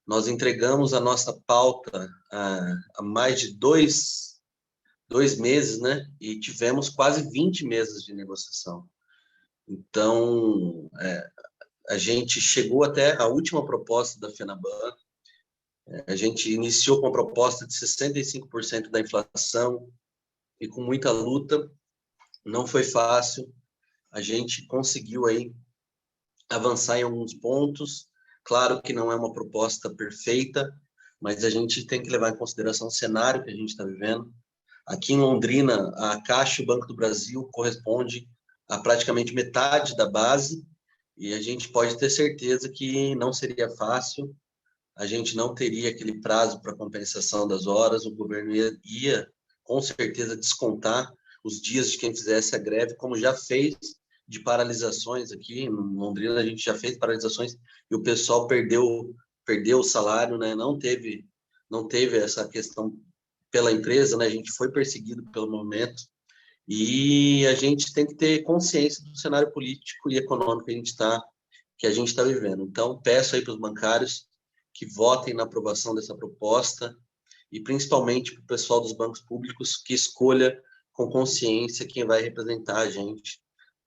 Speaker 18: Nós entregamos a nossa pauta há mais de dois meses, né? E tivemos quase 20 mesas de negociação. Então, a gente chegou até a última proposta da FENABAN. A gente iniciou com a proposta de 65% da inflação e com muita luta. Não foi fácil. A gente conseguiu aí avançar em alguns pontos. Claro que não é uma proposta perfeita, mas a gente tem que levar em consideração o cenário que a gente está vivendo. Aqui em Londrina, a Caixa e o Banco do Brasil corresponde a praticamente metade da base, e a gente pode ter certeza que não seria fácil. A gente não teria aquele prazo para compensação das horas, o governo ia com certeza descontar os dias de quem fizesse a greve, como já fez de paralisações aqui em Londrina. A gente já fez paralisações e o pessoal perdeu o salário, né? Não teve essa questão pela empresa, né? A gente foi perseguido pelo movimento, e a gente tem que ter consciência do cenário político e econômico que a gente está vivendo. Então, peço aí para os bancários que votem na aprovação dessa proposta e principalmente para o pessoal dos bancos públicos que escolha com consciência quem vai representar a gente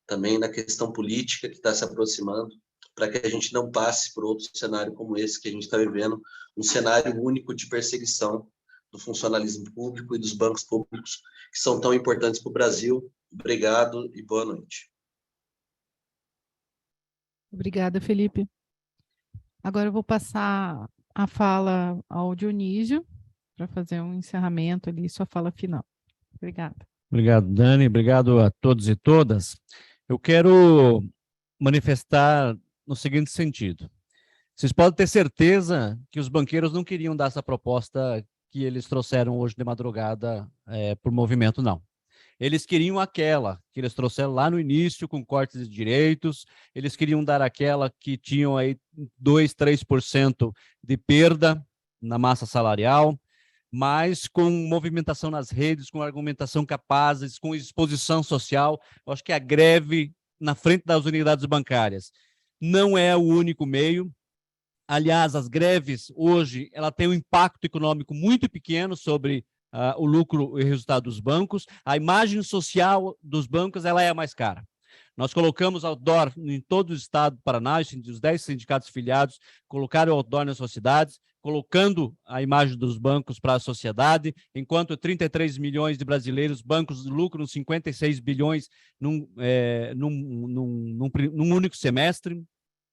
Speaker 18: também na questão política que está se aproximando, para que a gente não passe por outro cenário como esse que a gente está vivendo, um cenário único de perseguição do funcionalismo público e dos bancos públicos, que são tão importantes para o Brasil. Obrigado e boa noite.
Speaker 1: Obrigada, Felipe. Agora eu vou passar a fala ao Dionísio para fazer um encerramento ali, sua fala final. Obrigada.
Speaker 9: Obrigado, Dani. Obrigado a todos e todas. Eu quero manifestar no seguinte sentido. Vocês podem ter certeza que os banqueiros não queriam dar essa proposta que eles trouxeram hoje de madrugada por movimento, não. Eles queriam aquela que eles trouxeram lá no início, com cortes de direitos, eles queriam dar aquela que tinham aí 2%, 3% de perda na massa salarial, mas com movimentação nas redes, com argumentação capazes, com exposição social. Eu acho que a greve na frente das unidades bancárias não é o único meio. Aliás, as greves hoje, ela tem um impacto econômico muito pequeno sobre o lucro e resultado dos bancos. A imagem social dos bancos, ela é a mais cara. Nós colocamos outdoor em todo o estado do Paraná, os 10 sindicatos filiados colocaram outdoor nas suas cidades, colocando a imagem dos bancos para a sociedade, enquanto 33 milhões de brasileiros, bancos lucram 56 bilhões num único semestre,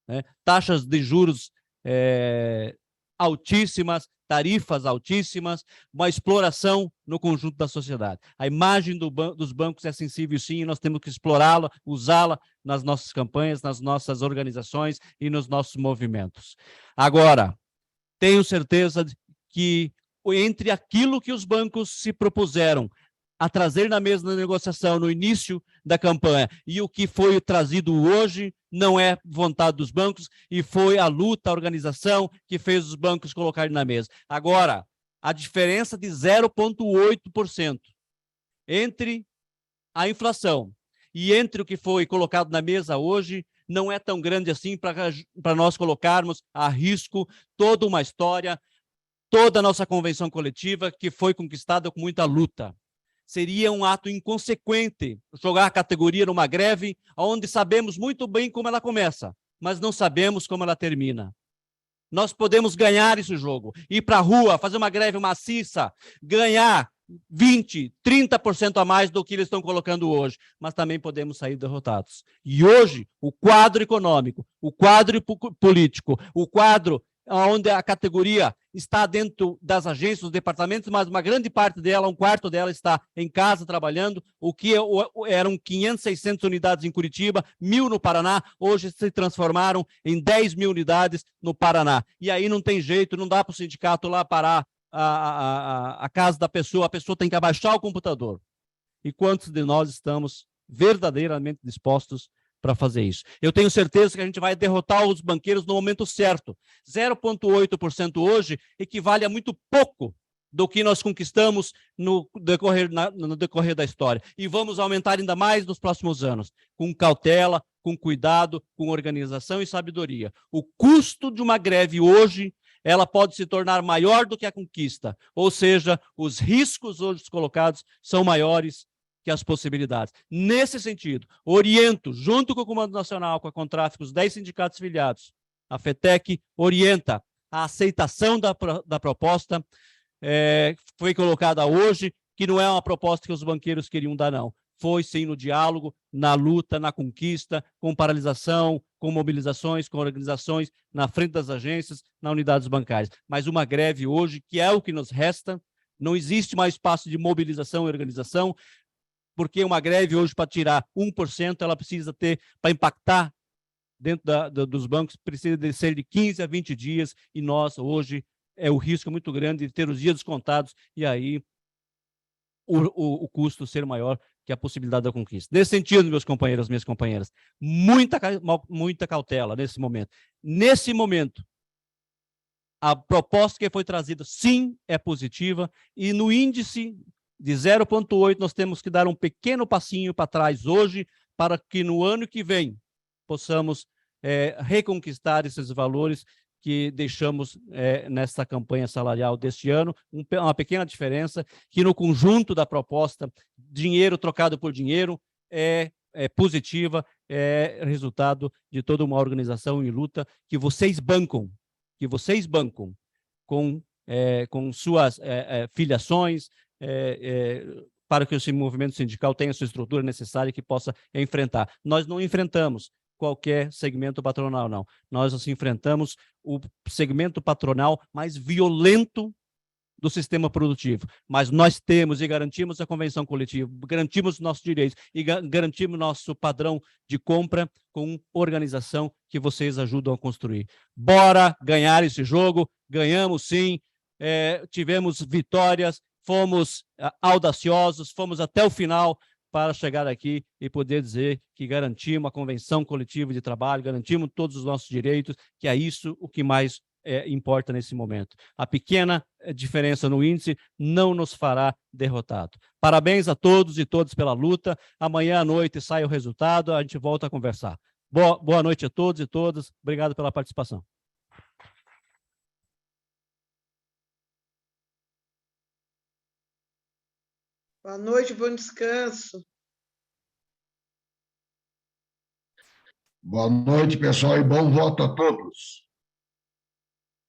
Speaker 9: né? Taxas de juros altíssimas, tarifas altíssimas, uma exploração no conjunto da sociedade. A imagem dos bancos é sensível, sim, e nós temos que explorá-la, usá-la nas nossas campanhas, nas nossas organizações e nos nossos movimentos. Agora, tenho certeza que entre aquilo que os bancos se propuseram a trazer na mesa da negociação no início da campanha e o que foi trazido hoje não é vontade dos bancos e foi a luta, a organização que fez os bancos colocarem na mesa. Agora, a diferença de 0,8% entre a inflação e entre o que foi colocado na mesa hoje não é tão grande assim para nós colocarmos a risco toda uma história, toda a nossa convenção coletiva que foi conquistada com muita luta. Seria um ato inconsequente jogar a categoria numa greve onde sabemos muito bem como ela começa, mas não sabemos como ela termina. Nós podemos ganhar esse jogo, ir para a rua, fazer uma greve maciça, ganhar 20%, 30% a mais do que eles estão colocando hoje, mas também podemos sair derrotados. E hoje, o quadro econômico, o quadro político, o quadro onde a categoria está dentro das agências, dos departamentos, mas uma grande parte dela, um quarto dela está em casa trabalhando, o que eram 500, 600 unidades em Curitiba, 1.000 no Paraná, hoje se transformaram em 10 mil unidades no Paraná. E aí não tem jeito, não dá para o sindicato lá parar a casa da pessoa, a pessoa tem que abaixar o computador. E quantos de nós estamos verdadeiramente dispostos para fazer isso? Eu tenho certeza que a gente vai derrotar os banqueiros no momento certo. 0,8% hoje equivale a muito pouco do que nós conquistamos no decorrer da história. E vamos aumentar ainda mais nos próximos anos, com cautela, com cuidado, com organização e sabedoria. O custo de uma greve hoje, ela pode se tornar maior do que a conquista, ou seja, os riscos hoje colocados são maiores que as possibilidades. Nesse sentido, oriento, junto com o Comando Nacional, com a Contráfico, os 10 sindicatos filiados, a FETEC orienta a aceitação da proposta, foi colocada hoje, que não é uma proposta que os banqueiros queriam dar, não. Foi sim no diálogo, na luta, na conquista, com paralisação, com mobilizações, com organizações na frente das agências, nas unidades bancárias. Mas uma greve hoje, que é o que nos resta, não existe mais espaço de mobilização e organização, porque uma greve hoje, para tirar 1%, ela precisa ter, para impactar dentro dos bancos, precisa de ser de 15 a 20 dias, e nós, hoje, o risco é muito grande de ter os dias descontados, e aí o custo ser maior que a possibilidade da conquista. Nesse sentido, meus companheiros, minhas companheiras, muita cautela nesse momento. Nesse momento, a proposta que foi trazida, sim, é positiva, e no índice de 0,8, nós temos que dar um pequeno passinho para trás hoje, para que no ano que vem possamos reconquistar esses valores que deixamos nessa campanha salarial deste ano, uma pequena diferença, que no conjunto da proposta, dinheiro trocado por dinheiro, é positiva, é resultado de toda uma organização em luta que vocês bancam com suas filiações, para que esse movimento sindical tenha a sua estrutura necessária que possa enfrentar. Nós não enfrentamos qualquer segmento patronal, não. Nós enfrentamos o segmento patronal mais violento do sistema produtivo, mas nós temos e garantimos a convenção coletiva, garantimos nossos direitos e garantimos nosso padrão de compra com organização que vocês ajudam a construir. Bora ganhar esse jogo, ganhamos sim, tivemos vitórias, fomos audaciosos, fomos até o final para chegar aqui e poder dizer que garantimos a convenção coletiva de trabalho, garantimos todos os nossos direitos, que é isso o que mais importa nesse momento. A pequena diferença no índice não nos fará derrotado. Parabéns a todos e todas pela luta. Amanhã à noite sai o resultado, a gente volta a conversar. Boa noite a todos e todas. Obrigado pela participação.
Speaker 4: Boa noite, bom descanso.
Speaker 5: Boa noite, pessoal, e bom voto a todos.